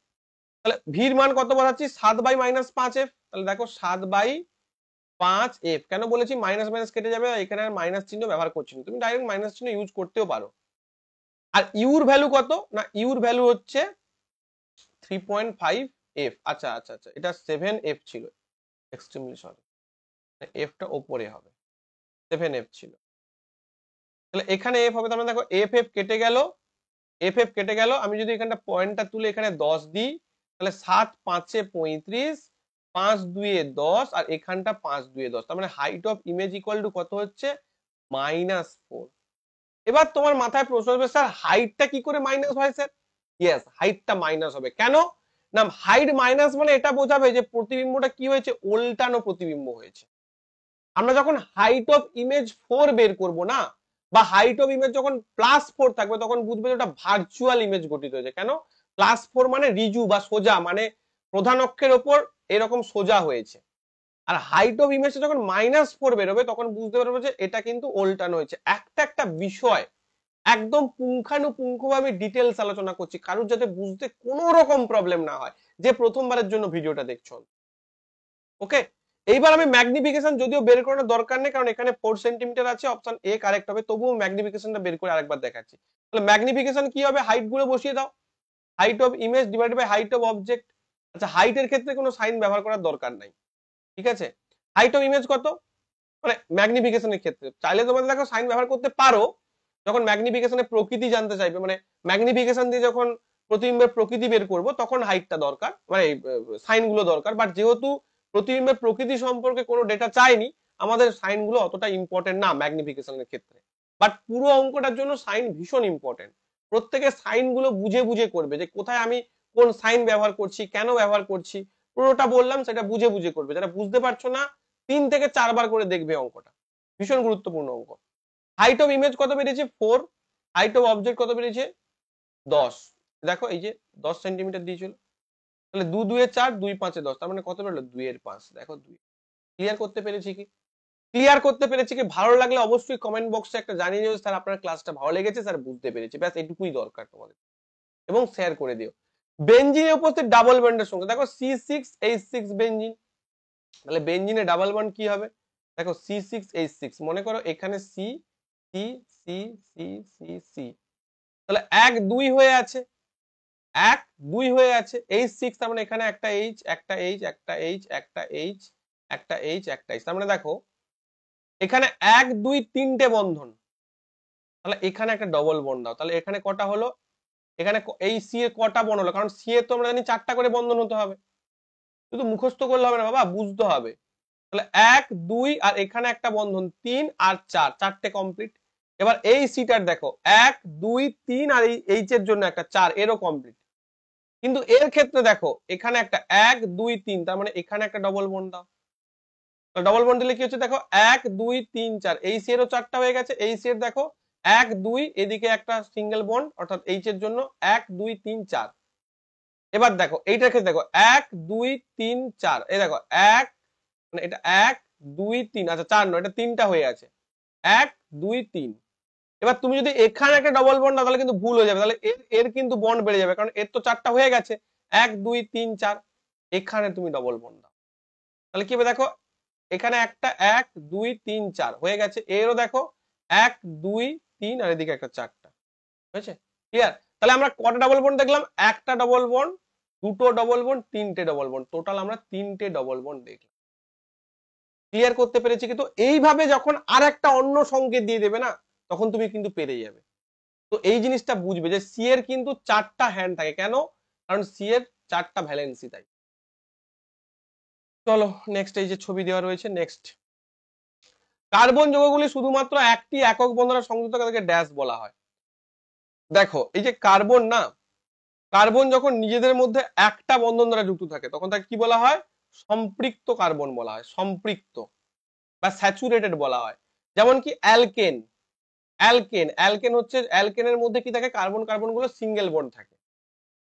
তাহলে ভির মান কত বসাচ্ছি, 7/-5f। তাহলে দেখো 7/5f, কেন বলেছি মাইনাস মাইনাস কেটে যাবে, এখানে আর মাইনাস চিহ্ন ব্যবহার করছি না, তুমি ডাইরেক্ট মাইনাস চিহ্ন ইউজ করতেও পারো। আর ইউর ভ্যালু কত না, ইউর ভ্যালু হচ্ছে 3.5f। আচ্ছা আচ্ছা আচ্ছা, এটা 7f ছিল, এক্সট্রিমলি সরি, এফ টা ওপরে হবে, 7f ছিল, তাহলে এখানে এফ হবে। তার মানে দেখো এফ কেটে গেল, আমি যদি এখানটা পয়েন্টটা তুলে এখানে 10 দিই, তাহলে 7 5 35, 5 2 10, আর এখানটা 5 2 10, তার মানে height of image equal to কত হচ্ছে, -4। এবার তোমার মাথায় প্রশ্ন আসবে, স্যার হাইটটা কি করে মাইনাস হয় স্যার? ইয়েস, হাইটটা মাইনাস হবে, কেন না, হাইট মাইনাস মানে এটা বোঝাবে যে প্রতিবিম্বটা কি হয়েছে, উল্টানো প্রতিবিম্ব হয়েছে। আমরা যখন হাইট অফ ইমেজ 4 বের করব না, বা হাইট অফ ইমেজ যখন +4 থাকবে, তখন বুঝবে যে ওটা ভার্চুয়াল ইমেজ গঠিত হয়েছে। কেন, +4 মানে রিজু বা সোজা, মানে প্রধান অক্ষের ওপর এরকম সোজা হয়েছে। আর হাইট অফ ইমেজ যখন -4 বেরোবে, তখন বুঝতে পারবে যে এটা কিন্তু উল্টানো হয়েছে। একটা বিষয় একদম পুঙ্খানুপুঙ্খভাবে ডিটেলস আলোচনা করছি, কারোর যাতে বুঝতে কোনো রকম প্রবলেম না হয় যে প্রথমবারের জন্য ভিডিওটা দেখছো। ওকে, এইবার আমি ম্যাগনিফিকেশন যদিও বের করানোর দরকার নেই, কারণ এখানে 4 সেন্টিমিটার আছে, অপশন এ কারেক্ট হবে, তবুও ম্যাগনিফিকেশনটা বের করে আরেকবার দেখাচ্ছি। তাহলে ম্যাগনিফিকেশন কি হবে, হাইট গুলো বসিয়ে দাও, height of image divided by height of object. আচ্ছা, হাইটের ক্ষেত্রে কোনো সাইন ব্যবহার করার দরকার নাই, ঠিক আছে। হাইট অফ ইমেজ কত, মানে ম্যাগনিফিকেশনের ক্ষেত্রে চাইলে তোমাদের দেখো সাইন ব্যবহার করতে পারো, যখন ম্যাগনিফিকেশনের প্রকৃতি জানতে চাইবে, মানে ম্যাগনিফিকেশন দিয়ে যখন প্রতিবিম্বের প্রকৃতি বের করব, তখন হাইটটা দরকার, মানে সাইন গুলো দরকার। বাট যেহেতু প্রতিবিম্বের প্রকৃতি সম্পর্কে কোনো ডেটা চাইনি, আমাদের সাইন গুলো অতটা ইম্পর্টেন্ট না ম্যাগনিফিকেশনের ক্ষেত্রে। বাট পুরো অঙ্কটার জন্য সাইন ভীষণ ইম্পর্টেন্ট। প্রত্যেকে সাইন গুলো বুঝে বুঝে করবে, যে কোথায় আমি কোন সাইন ব্যবহার করছি, কেন ব্যবহার করছি, পুরোটা বললাম, সেটা বুঝে বুঝে করবে। যারা বুঝতে পারছো না, 3 থেকে 4 বার করে দেখবে অঙ্কটা, ভীষণ গুরুত্বপূর্ণ অঙ্ক। হাইট অফ ইমেজ কত বেরিয়েছে, 4। হাইট অফ অবজেক্ট কত বেরিয়েছে, 10। দেখো এই যে 10 সেন্টিমিটার দিয়েছিল, তাহলে 2 2 4, 2 5 10, তার মানে কত বেরোলো, 2 এর 5। দেখো 2 ক্লিয়ার করতে পেরেছি কি, ভালো লাগলে অবশ্যই কমেন্ট বক্সে একটা জানিয়ে দিও স্যার আপনার ক্লাসটা ভালো লেগেছে, স্যার বুঝতে পেরেছি, ব্যাস এটুকুই দরকার তোমাদের, এবং শেয়ার করে দিও। বেনজিনের উপস্থিত ডাবল বন্ডের সংখ্যা, দেখো C6H6 বেনজিন, তাহলে বেনজিনের ডাবল বন্ড কি হবে, দেখো C6H6, মনে করো এখানে C C C C C C, তাহলে 1 2 হয়ে আছে, 1 2 হয়ে আছে, H6, তার মানে এখানে একটা H, একটা H, একটা H, একটা H, একটা H, একটা H, তার মানে দেখো এখানে 1 2 3টে বন্ধন, তাহলে এখানে একটা ডবল বন্ড দাও, তাহলে এখানে কটা হলো, এখানে এই সি এর কটা বন্ড হলো, কারণ সি এর তো আমরা জানি 4টা করে বন্ধন হতে হবে, শুধু মুখস্থ করলে হবে না বাবা, বুঝতে হবে। তাহলে 1 2 আর এখানে একটা বন্ধন 3 আর 4, 4টে কমপ্লিট। এবার এই সিটার দেখো 1 2 3 আর এই এইচ এর জন্য একটা 4, এরও কমপ্লিট। কিন্তু এর ক্ষেত্রে দেখো এখানে একটা 1 2 3, তার মানে এখানে একটা ডবল বন্ড দাও। ডবল বন্ড দিলে কি হচ্ছে দেখো 1 2 3 4, এই সি এরও 4টা হয়ে গেছে। এই সি এর দেখো 1 2, এদিকে একটা সিঙ্গেল বন্ড অর্থাৎ এইচ এর জন্য 1 2 3 4। এবার দেখো এইটার ক্ষেত্রে দেখো 1 2 3 4, এই দেখো 1 মানে এটা 1 2 3, আচ্ছা 4 নয়, এটা 3টা হয়ে আছে 1 2 3। এবার তুমি যদি এখানে একটা ডবল বন্ড দাও তাহলে কিন্তু ভুল হয়ে যাবে, তাহলে এর এর কিন্তু বন্ড বেড়ে যাবে, কারণ এর তো 4টা হয়ে গেছে 1 2 3 4। এখানে তুমি ডবল বন্ড দাও, তাহলে কি হবে দেখো এখানে একটা 1 2 3 4 হয়ে গেছে, এরও দেখো 1 2 3 আর এদিকে একটা 4টা হয়েছে। ক্লিয়ার? তাহলে আমরা কটা ডবল বন্ড দেখলাম? একটা ডবল বন্ড, দুটো ডবল বন্ড, তিনটে ডবল বন্ড, টোটাল আমরা তিনটে ডবল বন্ড দেখলাম। ক্লিয়ার করতে পেরেছি? কিন্তু এইভাবে যখন আর একটা অন্য সংকেত দিয়ে দেবে না, তখন তুমি কিন্তু পেরে যাবে। তো এই জিনিসটা বুঝবে যে সি এর কিন্তু 4টা হ্যান্ড থাকে, কেন? কারণ সি এর 4টা ভ্যালেন্সি তাই। চলো নেক্সট, এই যে ছবি দেওয়া রয়েছে নেক্সট। কার্বন যৌগগুলি শুধুমাত্র একটি একক বন্ধন দ্বারা সংযুক্ত, তাদেরকে ড্যাশ বলা হয়। দেখো এই যে কার্বন না, কার্বন যখন নিজেদের মধ্যে একটা বন্ধন দ্বারা যুক্ত থাকে তখন তাকে কি বলা হয়? সম্পৃক্ত কার্বন বলা হয়, সম্পৃক্ত বা স্যাচুরেটেড বলা হয়। যেমন কি অ্যালকেন, অ্যালকেন অ্যালকেন হচ্ছে, অ্যালকেনের মধ্যে কি থাকে? কার্বন কার্বন গুলো সিঙ্গেল বন্ড থাকে।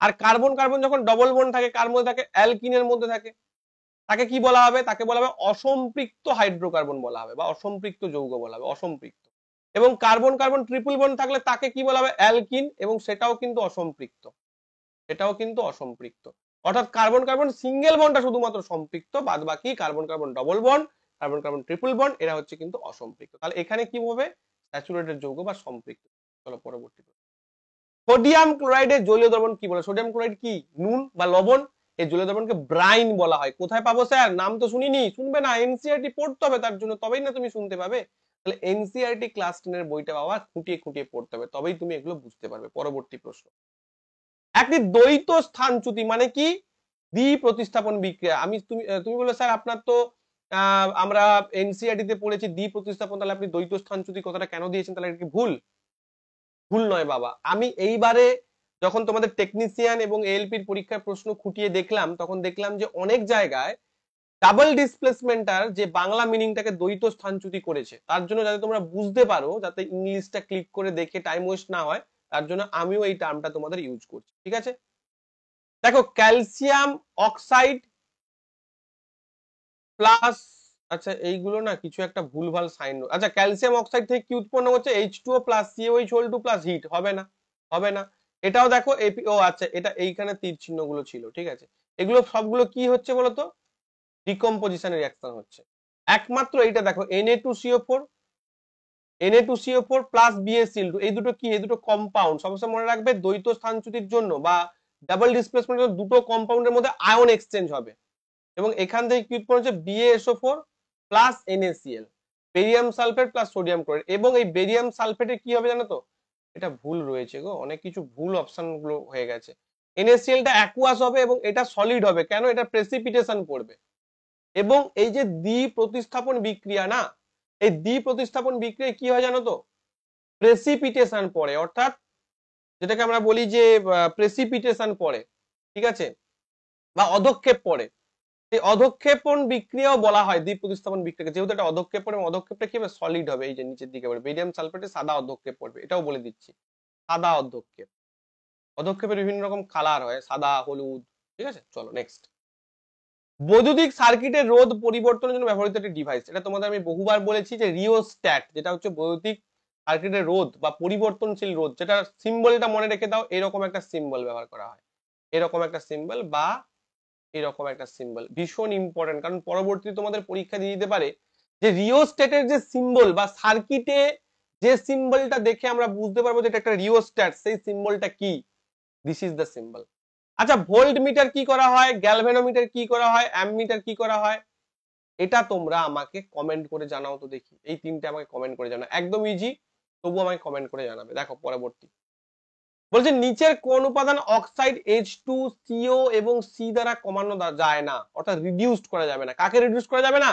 আর কার্বন কার্বন যখন ডবল বন্ড থাকে কার মধ্যে থাকে? অ্যালকিনের মধ্যে থাকে। তাকে কি বলা হবে? তাকে বলা হবে অসম্পৃক্ত হাইড্রোকার্বন বলা হবে, বা অসম্পৃক্ত যৌগ বলা হবে, অসম্পৃক্ত। এবং কার্বন কার্বন ট্রিপল বন্ড থাকলে তাকে কি বলা হবে? অ্যালকিন, এবং সেটাও কিন্তু অসম্পৃক্ত, এটাও কিন্তু অসম্পৃক্ত। অর্থাৎ কার্বন কার্বন সিঙ্গেল বন্ডটা শুধুমাত্র সম্পৃক্ত, বাদ বাকি carbon carbon double bond, carbon carbon triple bond, এরা হচ্ছে কিন্তু অসম্পৃক্ত। তাহলে এখানে কি হবে? স্যাচুরেটেড যৌগ বা সম্পৃক্ত। চলো পরবর্তী। সোডিয়াম ক্লোরাইডের জলীয় দ্রবণ কি বলে? সোডিয়াম ক্লোরাইড কি? নুন বা লবণ। এই জলীয় দ্রবণকে ব্রাইন বলা হয়। কোথায় পাবো স্যার? নাম তো শুনিনি। শুনবে না, এনসিইআরটি পড়তে হবে তার জন্য, তবেই না তুমি শুনতে পাবে। তাহলে এনসিইআরটি ক্লাস 10 এর বইটা বাবা খুঁটিয়ে খুঁটিয়ে পড়তে হবে, তবেই তুমি এগুলো বুঝতে পারবে। পরবর্তী প্রশ্ন, একটি দ্বৈত স্থানচ্যুতি মানে কি? দ্বি প্রতিস্থাপন বিক্রিয়া। আমি তুমি তুমি বলে স্যার আপনার তো আমরা এনসিইআরটি তে পড়েছি দ্বি প্রতিস্থাপন, তাহলে আপনি দ্বৈত স্থানচ্যুতি কথাটা কেন দিয়েছেন? তাহলে এটা কি ভুল? ভুল নয় বাবা। আমি এইবারে যখন তোমাদের টেকনিশিয়ান এবং এএলপির পরীক্ষার প্রশ্ন খুঁটিয়ে দেখলাম, তখন দেখলাম যে অনেক জায়গায় ডাবল ডিসপ্লেসমেন্টার যে বাংলা মিনিংটাকে দ্বৈত স্থানচ্যুতি করেছে। তার জন্য যাতে তোমরা বুঝতে পারো, যাতে ইংলিশটা ক্লিক করে দেখে টাইম ওয়েস্ট না হয়, তার জন্য আমিও এই টার্মটা তোমাদের ইউজ করছি। ঠিক আছে? দেখো ক্যালসিয়াম অক্সাইড প্লাস, আচ্ছা এইগুলো না কিছু একটা ভুলভাল সাইন। আচ্ছা ক্যালসিয়াম অক্সাইড থেকে কি উৎপন্ন হচ্ছে? H2O plus COH whole 2 plus heat. হবে না, হবে না। এটাও দেখো ও আচ্ছা, এটা এইখানে তীর চিহ্ন গুলো ছিল, ঠিক আছে। এগুলো সবগুলো কি হচ্ছে বলতো? ডিকম্পোজিশন রিঅ্যাকশন হচ্ছে। একমাত্র এইটা দেখো Na2CO4, Na2CO4 প্লাস BaCl2, এই দুটো কি? এই দুটো কম্পাউন্ড। সবসময় মনে রাখবে দ্বৈত স্থানচ্যুতির জন্য বা ডাবল ডিসপ্লেসমেন্টের জন্য দুটো কম্পাউন্ডের মধ্যে আয়ন এক্সচেঞ্জ হবে, এবং এখান থেকে কি উৎপন্ন হচ্ছে? BaSO4 plus NaCl, barium sulphate plus sodium chloride. এবং এই বেরিয়াম সালফেটে কি হবে জানো তো? এটা ভুল রয়েছে গো, অনেক কিছু ভুল অপশন গুলো হয়ে গেছে। NaCl টা অ্যাকুয়াস হবে এবং এটা সলিড হবে, কেন? এটা প্রেসিপিটেশন করবে। এবং এই যে দ্বি প্রতিস্থাপন বিক্রিয়া না, এই দ্বি প্রতিস্থাপন বিক্রিয়া কি হয় জানো তো? প্রেসিপিটেশন পড়ে, অর্থাৎ যেটাকে আমরা বলি যে প্রেসিপিটেশন পড়ে, ঠিক আছে, বা অধক্ষেপ পড়ে। এই অধক্ষেপণ বিক্রিয়াও বলা হয় দ্বি প্রতিস্থাপন বিক্রিয়াকে, যেহেতু এটা অধক্ষেপ পড়ে, অধক্ষেপটা কি হবে? সলিড হবে। এই যে নিচের দিকে পড়বে বেরিয়াম সালফেটে সাদা অধক্ষেপ পড়বে, এটাও বলে দিচ্ছি, সাদা অধক্ষেপ। অধক্ষেপের বিভিন্ন রকম কালার হয়, সাদা, হলুদ, ঠিক আছে। চলো নেক্সট, বৈদ্যুতিক সার্কিটের রোধ পরিবর্তনের জন্য ব্যবহৃত একটি ডিভাইস। এটা তোমাদের আমি বহুবার বলেছি যে রিওস্ট্যাট, যেটা হচ্ছে বৈদ্যুতিক সার্কিটের রোধ বা পরিবর্তনশীল রোধ, যেটা সিম্বলটা মনে রেখে দাও, এরকম একটা সিম্বল ব্যবহার করা হয়, এরকম একটা সিম্বল বা এরকম একটা সিম্বল। ভীষণ ইম্পর্টেন্ট, কারণ পরবর্তী তোমাদের পরীক্ষা দিয়ে দিতে পারে যে রিওস্ট্যাটের যে সিম্বল বা সার্কিটে যে সিম্বলটা দেখে আমরা বুঝতে পারবো যে এটা একটা রিওস্ট্যাট, সেই সিম্বলটা কি? This is the symbol. আচ্ছা ভোল্ট মিটার কি করা হয়? গ্যালভেনোমিটার কি করা হয়? অ্যামমিটার কি করা হয়? এটা তোমরা আমাকে কমেন্ট করে জানাও তো দেখি। এই তিনটে আমাকে কমেন্ট করে জানাও, একদম ইজি, তবু আমাকে কমেন্ট করে জানাবে। দেখো পরবর্তী বলছে, নিচের কোন উপাদান অক্সাইড H2CO এবং সি দ্বারা কমানো যায় না, অর্থাৎ রিডিউসড করা যাবে না? কাকে রিডিউস করা যাবে না?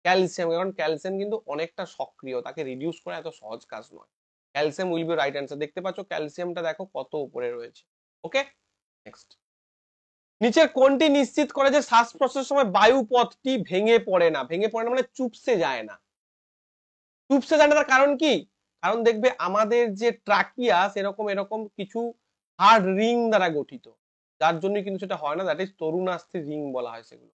ক্যালসিয়াম। কারণ ক্যালসিয়াম কিন্তু অনেকটা সক্রিয়, তাকে রিডিউস করা এত সহজ কাজ নয়। Calcium will be right answer. দেখতে পাচ্ছ ক্যালসিয়ামটা দেখো কত উপরে রয়েছে। ওকে, নেক্সট। নিচের কোনটি নিশ্চিত করে যে শ্বাস প্রশ্বাসের সময় বায়ু পথটি ভেঙে পড়ে না? ভেঙে পড়ে না মানে চুপসে যায় না। চুপসে যায় না তার কারণ কি? কারণ দেখবে আমাদের যে ট্রাকিয়া সেরকম এরকম কিছু হার্ড রিং দ্বারা গঠিত, যার জন্য কিন্তু সেটা হয় না। দ্যাট ইজ তরুণাস্থি রিং বলা হয় সেগুলো।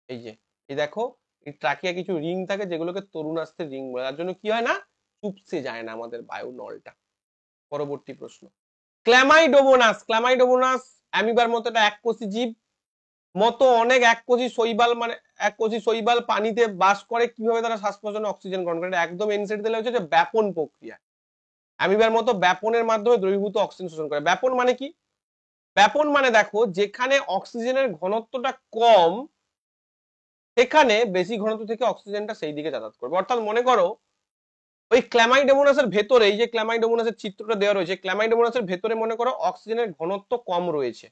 এই যে এই দেখো, এই ট্রাকিয়া কিছু রিং থাকে যেগুলোকে তরুণাস্থি রিং বলে, যার জন্য কি হয় না, চুপসে যায় না আমাদের বায়ু নলটা। পরবর্তী প্রশ্ন, ক্ল্যামাইডোমোনাস। ক্ল্যামাইডোমোনাস অ্যামিবার মতো একটা এককোষী জীব, মতো অনেক এককোষী শৈবাল, মানে এককোষী শৈবাল পানিতে বাস করে। কিভাবে তারা শ্বাস প্রশ্বাসে অক্সিজেন গ্রহণ করে? একদম এনসেট দিলে হচ্ছে যে ব্যাপন প্রক্রিয়া। অ্যামিবার মতো ব্যাপনের মাধ্যমে দ্রবীভূত অক্সিজেন শোষণ করে। ব্যাপন মানে কি? ব্যাপন মানে দেখো, যেখানে অক্সিজেনের ঘনত্বটা কম সেখানে বেশি ঘনত্ব থেকে অক্সিজেনটা সেই দিকে যাতায়াত করবে। অর্থাৎ মনে করো ওই ক্ল্যামাইডোমোনাসের ভেতরে, এই যে ক্ল্যামাইডোমোনাসের চিত্রটা দেওয়া রয়েছে, ক্ল্যামাইডোমোনাসের ভেতরে মনে করো অক্সিজেনের ঘনত্ব কম রয়েছে,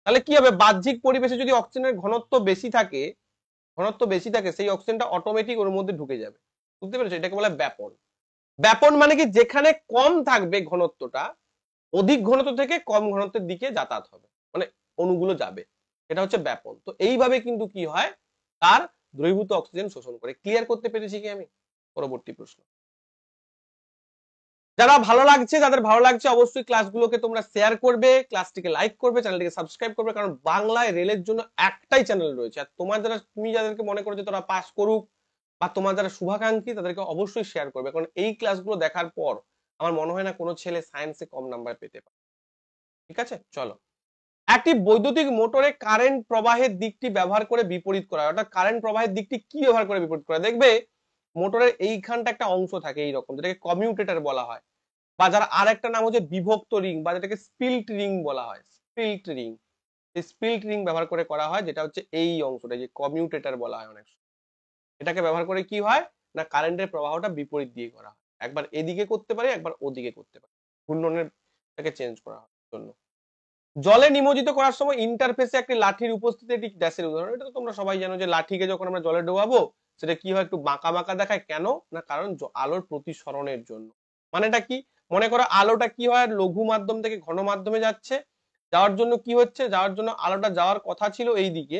তাহলে কি হবে, বাহ্যিক পরিবেশে যদি অক্সিজেনের ঘনত্ব বেশি থাকে, সেই অক্সিজেনটা অটোমেটিক ওর মধ্যে ঢুকে যাবে। বুঝতে পেরেছো? এটাকে বলে ব্যাপন। ব্যাপন মানে কি, যেখানে কম থাকবে ঘনত্বটা, অধিক ঘনত্ব থেকে কম ঘনত্বের দিকে যাতায়াত হবে, মানে অণুগুলো যাবে, এটা হচ্ছে ব্যাপন। তো এইভাবে কিন্তু কি হয়, তার দ্রবীভূত অক্সিজেন শোষণ করে। ক্লিয়ার করতে পেরেছি কি আমি? পরবর্তী প্রশ্ন। যারা ভালো লাগছে, যাদের ভালো লাগছে অবশ্যই ক্লাসগুলোকে তোমরা শেয়ার করবে, ক্লাসটিকে লাইক করবে, চ্যানেলটিকে সাবস্ক্রাইব করবে, কারণ বাংলায় রেলের জন্য একটাই চ্যানেল রয়েছে। আর তুমি যাদেরকে মনে করো যে তোরা পাস করুক, বা তোমার যারা শুভাকাঙ্ক্ষী, তাদেরকে অবশ্যই শেয়ার করবে, কারণ এই ক্লাসগুলো দেখার পর আমার মনে হয় না কোনো ছেলে সায়েন্সে কম নাম্বার পেতে পারে। ঠিক আছে, চলো। একটি বৈদ্যুতিক মোটরে কারেন্ট প্রবাহের দিকটি ব্যবহার করে বিপরীত করা, অর্থাৎ কারেন্ট প্রবাহের দিকটি কি ব্যবহার করে বিপরীত করা? দেখবে মোটরের এইখানটা একটা অংশ থাকে এইরকম, যেটাকে কমিউটেটর বলা হয়, বা যার আর একটা নাম হচ্ছে বিভক্ত রিং, বা যেটাকে স্পিল্ট রিং বলা হয়। স্পিল্ট রিং, এই স্পিল্ট রিং ব্যবহার করে করা হয়, যেটা হচ্ছে এই অংশটা, যে কমিউটেটর বলা হয় অনেক। এটাকে ব্যবহার করে কি হয় না, কারেন্টের প্রবাহটা বিপরীত দিয়ে করা হয়। একবার এদিকে করতে পারে, একবার ওদিকে করতে পারে, ঘূর্ণনের টাকে চেঞ্জ করার জন্য। জলে নিমজ্জিত করার সময় ইন্টারফেসে একটি লাঠির উপস্থিতি একটি ড্যাশের উদাহরণ। এটা তো তোমরা সবাই জানো যে লাঠিকে যখন আমরা জলে ডোবাবো সেটা কি হয়, একটু বাঁকা বাঁকা দেখায়। কেন না, কারণ আলোর প্রতিসরণের জন্য। মানেটা কি, মনে করো আলোটা কি হয়, লঘু মাধ্যম থেকে ঘন মাধ্যমে যাচ্ছে, যাওয়ার জন্য কি হচ্ছে, যাওয়ার জন্য আলোটা যাওয়ার কথা ছিল এই দিকে,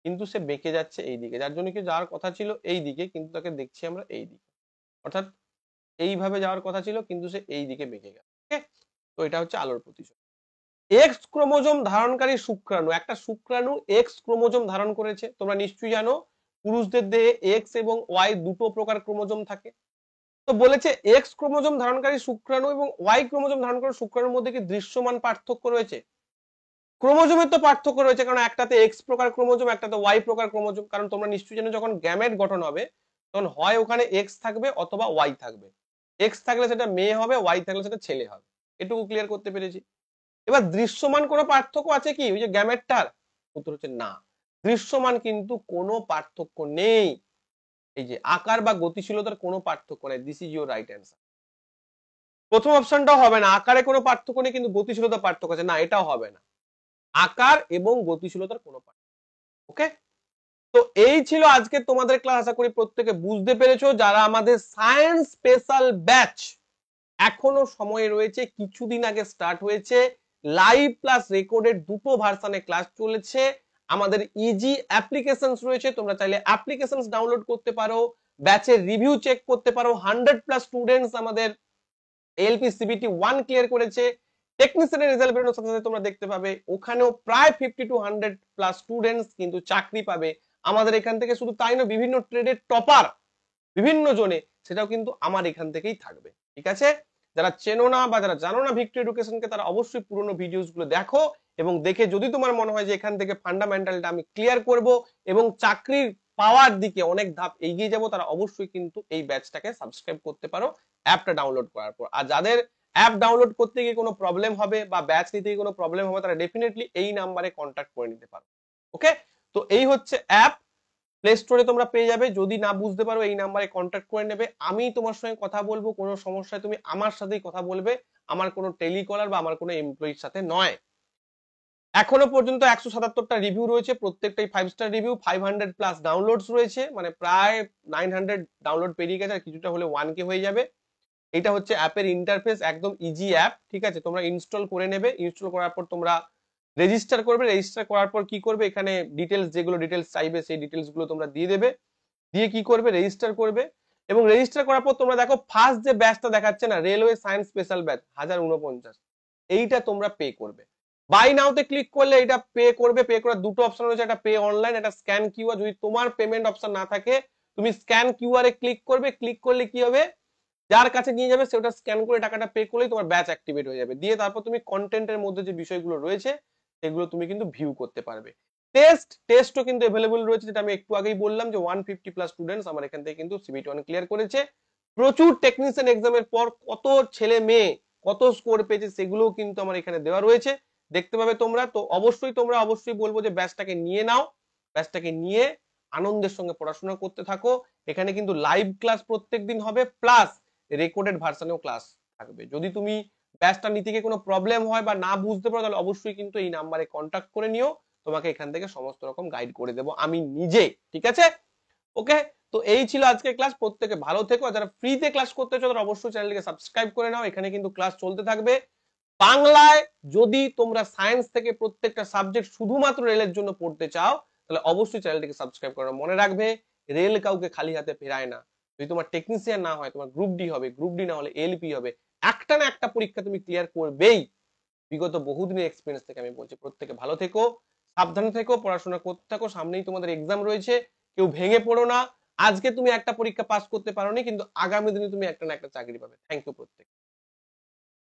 কিন্তু সে বেঁকে যাচ্ছে এই দিকে, যার জন্য কি যাওয়ার কথা ছিল এই দিকে, কিন্তু তাকে দেখছি আমরা এই দিকে। অর্থাৎ এইভাবে যাওয়ার কথা ছিল কিন্তু সে এই দিকে বেঁকে গেল। তো এটা হচ্ছে আলোর প্রতিসরণ। এক্স ক্রোমোজোম ধারণকারী শুক্রাণু, একটা শুক্রাণু এক্স ক্রোমোজোম ধারণ করেছে। তোমরা নিশ্চয়ই জানো পুরুষদের দেহে এক্স এবং ওয়াই দুটো প্রকার ক্রোমোজোম থাকে। তো বলেছে এক্স ক্রোমোজোম ধারণকারী শুক্রাণু এবং ওয়াই ক্রোমোজোম ধারণকারী শুক্রাণুর মধ্যে কি দৃশ্যমান পার্থক্য রয়েছে? ক্রোমোজোমের তো পার্থক্য রয়েছে, কারণ একটাতে এক্স প্রকার ক্রোমোজোম, একটাতে ওয়াই প্রকার ক্রোমোজোম। কারণ তোমরা নিশ্চয়ই জানো যখন গ্যামেট গঠন হবে তখন হয় ওখানে এক্স থাকবে অথবা ওয়াই থাকবে। এক্স থাকলে সেটা মেয়ে হবে, ওয়াই থাকলে সেটা ছেলে হবে। এটুকু ক্লিয়ার করতে পেরেছি। এবার দৃশ্যমান কোনো পার্থক্য আছে কি ওই যে গ্যামেটটার? উত্তর হচ্ছে না, দৃশ্যমান কিন্তু কোনো পার্থক্য নেই। এই যে আকার বা গতিশীলতার কোনো পার্থক্য নেই। This is your right answer. প্রথম অপশনটাও হবে না, আকারে কোনো পার্থক্য নেই কিন্তু গতিশীলতার পার্থক্য আছে, না এটাও হবে না। আকার এবং গতিশীলতার কোনো পার্থক্য। ওকে, তো এই ছিল আজকে তোমাদের ক্লাস। আশা করি প্রত্যেকে বুঝতে পেরেছো। যারা আমাদের সায়েন্স স্পেশাল ব্যাচ, এখনো সময় রয়েছে, কিছুদিন আগে স্টার্ট হয়েছে, লাইভ প্লাস রেকর্ডেড দুটো ভার্সনে ক্লাস চলেছে। আমাদের ইজি অ্যাপ্লিকেশনস রয়েছে, তোমরা চাইলে অ্যাপ্লিকেশনস ডাউনলোড করতে পারো, ব্যাচের রিভিউ চেক করতে পারো। 100+ স্টুডেন্টস আমাদের এলপি সিবিটি 1 ক্লিয়ার করেছে। টেকনিশিয়ানের রেজাল্ট বেরোনোর সাথে সাথে তোমরা দেখতে পাবে ওখানেও প্রায় 50 to 100+ স্টুডেন্টস কিন্তু চাকরি পাবে আমাদের এখান থেকে। শুধু তাই নয়, বিভিন্ন ট্রেডের টপার বিভিন্ন জনে, সেটাও কিন্তু আমার এখান থেকেই থাকবে। ঠিক আছে, যারা চেনো না বা যারা জানো না ভিক্টরি এডুকেশনকে, তারা অবশ্যই পুরোনো ভিডিওস গুলো দেখো, এবং দেখে যদি তোমার মনে হয় যে এখান থেকে ফান্ডামেন্টালটা আমি ক্লিয়ার করব এবং চাকরির পাওয়ার দিকে অনেক ধাপ এগিয়ে যাব, তারা অবশ্যই কিন্তু এই ব্যাচটাকে সাবস্ক্রাইব করতে পারো অ্যাপটা ডাউনলোড করার পর। আর যাদের অ্যাপ ডাউনলোড করতে গিয়ে কোনো প্রবলেম হবে বা ব্যাচ নিতে গিয়ে কোনো প্রবলেম হবে, তারা ডেফিনেটলি এই নাম্বারে কন্ট্যাক্ট করে নিতে পারো। ওকে, তো এই হচ্ছে অ্যাপ, প্লে স্টোরে তোমরা পেয়ে যাবে। যদি না বুঝতে পারো এই নাম্বারে কন্ট্যাক্ট করে নেবে, আমি তোমার সঙ্গে কথা বলবো। কোনো সমস্যায় তুমি আমার সাথেই কথা বলবে, আমার কোনো টেলিকলার বা আমার কোনো এমপ্লয়ির সাথে নয়। এখনো পর্যন্ত 177টা রিভিউ রয়েছে, প্রত্যেকটাই 5 স্টার রিভিউ। 500+ ডাউনলোডস রয়েছে, মানে প্রায় 900 ডাউনলোড পেরিয়ে গেছে, আর কিছুটা হলে 1K হয়ে যাবে। এটা হচ্ছে অ্যাপের ইন্টারফেস, একদম ইজি অ্যাপ, ঠিক আছে? তোমরা ইনস্টল করে নেবে, ইনস্টল করার পর তোমরা রেজিস্টার করবে, রেজিস্টার করার পর কি করবে, এখানে ডিটেলস, যেগুলো ডিটেলস চাইবে সেই ডিটেলস গুলো তোমরা দিয়ে দেবে, দিয়ে কি করবে, রেজিস্টার করবে। এবং রেজিস্টার করার পর তোমরা দেখো ফার্স্ট যে ব্যাচটা দেখাচ্ছে না, রেলওয়ে সায়েন্স স্পেশাল ব্যাচ 1049, এইটা তোমরা পে করবে। বাই নাওতে ক্লিক করলে এটা পে করবে। পে করার দুটো অপশন রয়েছে, একটা পে অনলাইন, একটা স্ক্যান কিউআর। যদি তোমার পেমেন্ট অপশন না থাকে তুমি স্ক্যান কিউআর এ ক্লিক করবে। ক্লিক করলে কি হবে, যার কাছে নিয়ে যাবে সেটা স্ক্যান করে টাকাটা পে করলেই তোমার ব্যাচ অ্যাক্টিভেট হয়ে যাবে। দিয়ে তারপর তুমি কন্টেন্টের মধ্যে যে বিষয়গুলো রয়েছে সেগুলো তুমি কিন্তু ভিউ করতে পারবে। টেস্টও কিন্তু अवेलेबल রয়েছে, যেটা আমি একটু আগেই বললাম যে 150 প্লাস স্টুডেন্টস আমার এখান থেকে কিন্তু সিবিটি 1 ক্লিয়ার করেছে। প্রচুর টেকনিশিয়ান এক্সামের পর কত ছেলে মেয়ে কত স্কোর পেয়েছে সেগুলোও কিন্তু আমার এখানে দেওয়া রয়েছে, দেখতে পাবে তোমরা। তো অবশ্যই বলবো যে ব্যাচটাকে নিয়ে নাও, ব্যাচটাকে নিয়ে আনন্দের সঙ্গে পড়াশোনা করতে থাকো। এখানে কিন্তু লাইভ ক্লাস প্রত্যেকদিন হবে, প্লাস রেকর্ডেড ভার্সনেও ক্লাস থাকবে। যদি তুমি ব্যাচটা নিতে গিয়ে কোনো প্রবলেম হয় বা না বুঝতে পারো, তাহলে অবশ্যই কিন্তু এই নাম্বারে কন্ট্যাক্ট করে নিও, তোমাকে এখান থেকে সমস্ত রকম গাইড করে দেবো আমি নিজে, ঠিক আছে? ওকে, তো এই ছিল আজকে ক্লাস। প্রত্যেকে ভালো থেকো। যারা ফ্রিতে ক্লাস করতে চাও তারা অবশ্যই চ্যানেলটিকে সাবস্ক্রাইব করে নাও, এখানে কিন্তু ক্লাস চলতে থাকবে। বাংলায় যদি তোমরা সায়েন্স থেকে প্রত্যেকটা সাবজেক্ট শুধুমাত্র রেলের জন্য পড়তে চাও, তাহলে অবশ্যই চ্যানেলটিকে সাবস্ক্রাইব করো। মনে রাখবে, রেল কাউকে খালি হাতে ফেরায় না। যদি তোমার টেকনিশিয়ান না হয়, তোমার গ্রুপ ডি হবে, গ্রুপ ডি না হলে এলপি হবে। একটা না একটা পরীক্ষা তুমি ক্লিয়ার করবেই, বিগত বহুদিনের এক্সপিরিয়েন্স থেকে আমি বলছি। প্রত্যেকে ভালো থেকো, সাবধানে থেকো, পড়াশোনা করতে থাকো, সামনেই তোমাদের এক্সাম রয়েছে। কেউ ভেঙে পড়ো না। আজকে তুমি একটা পরীক্ষা পাস করতে পারোনি, কিন্তু আগামী দিনে তুমি একটা না একটা চাকরি পাবে। থ্যাংক ইউ প্রত্যেক।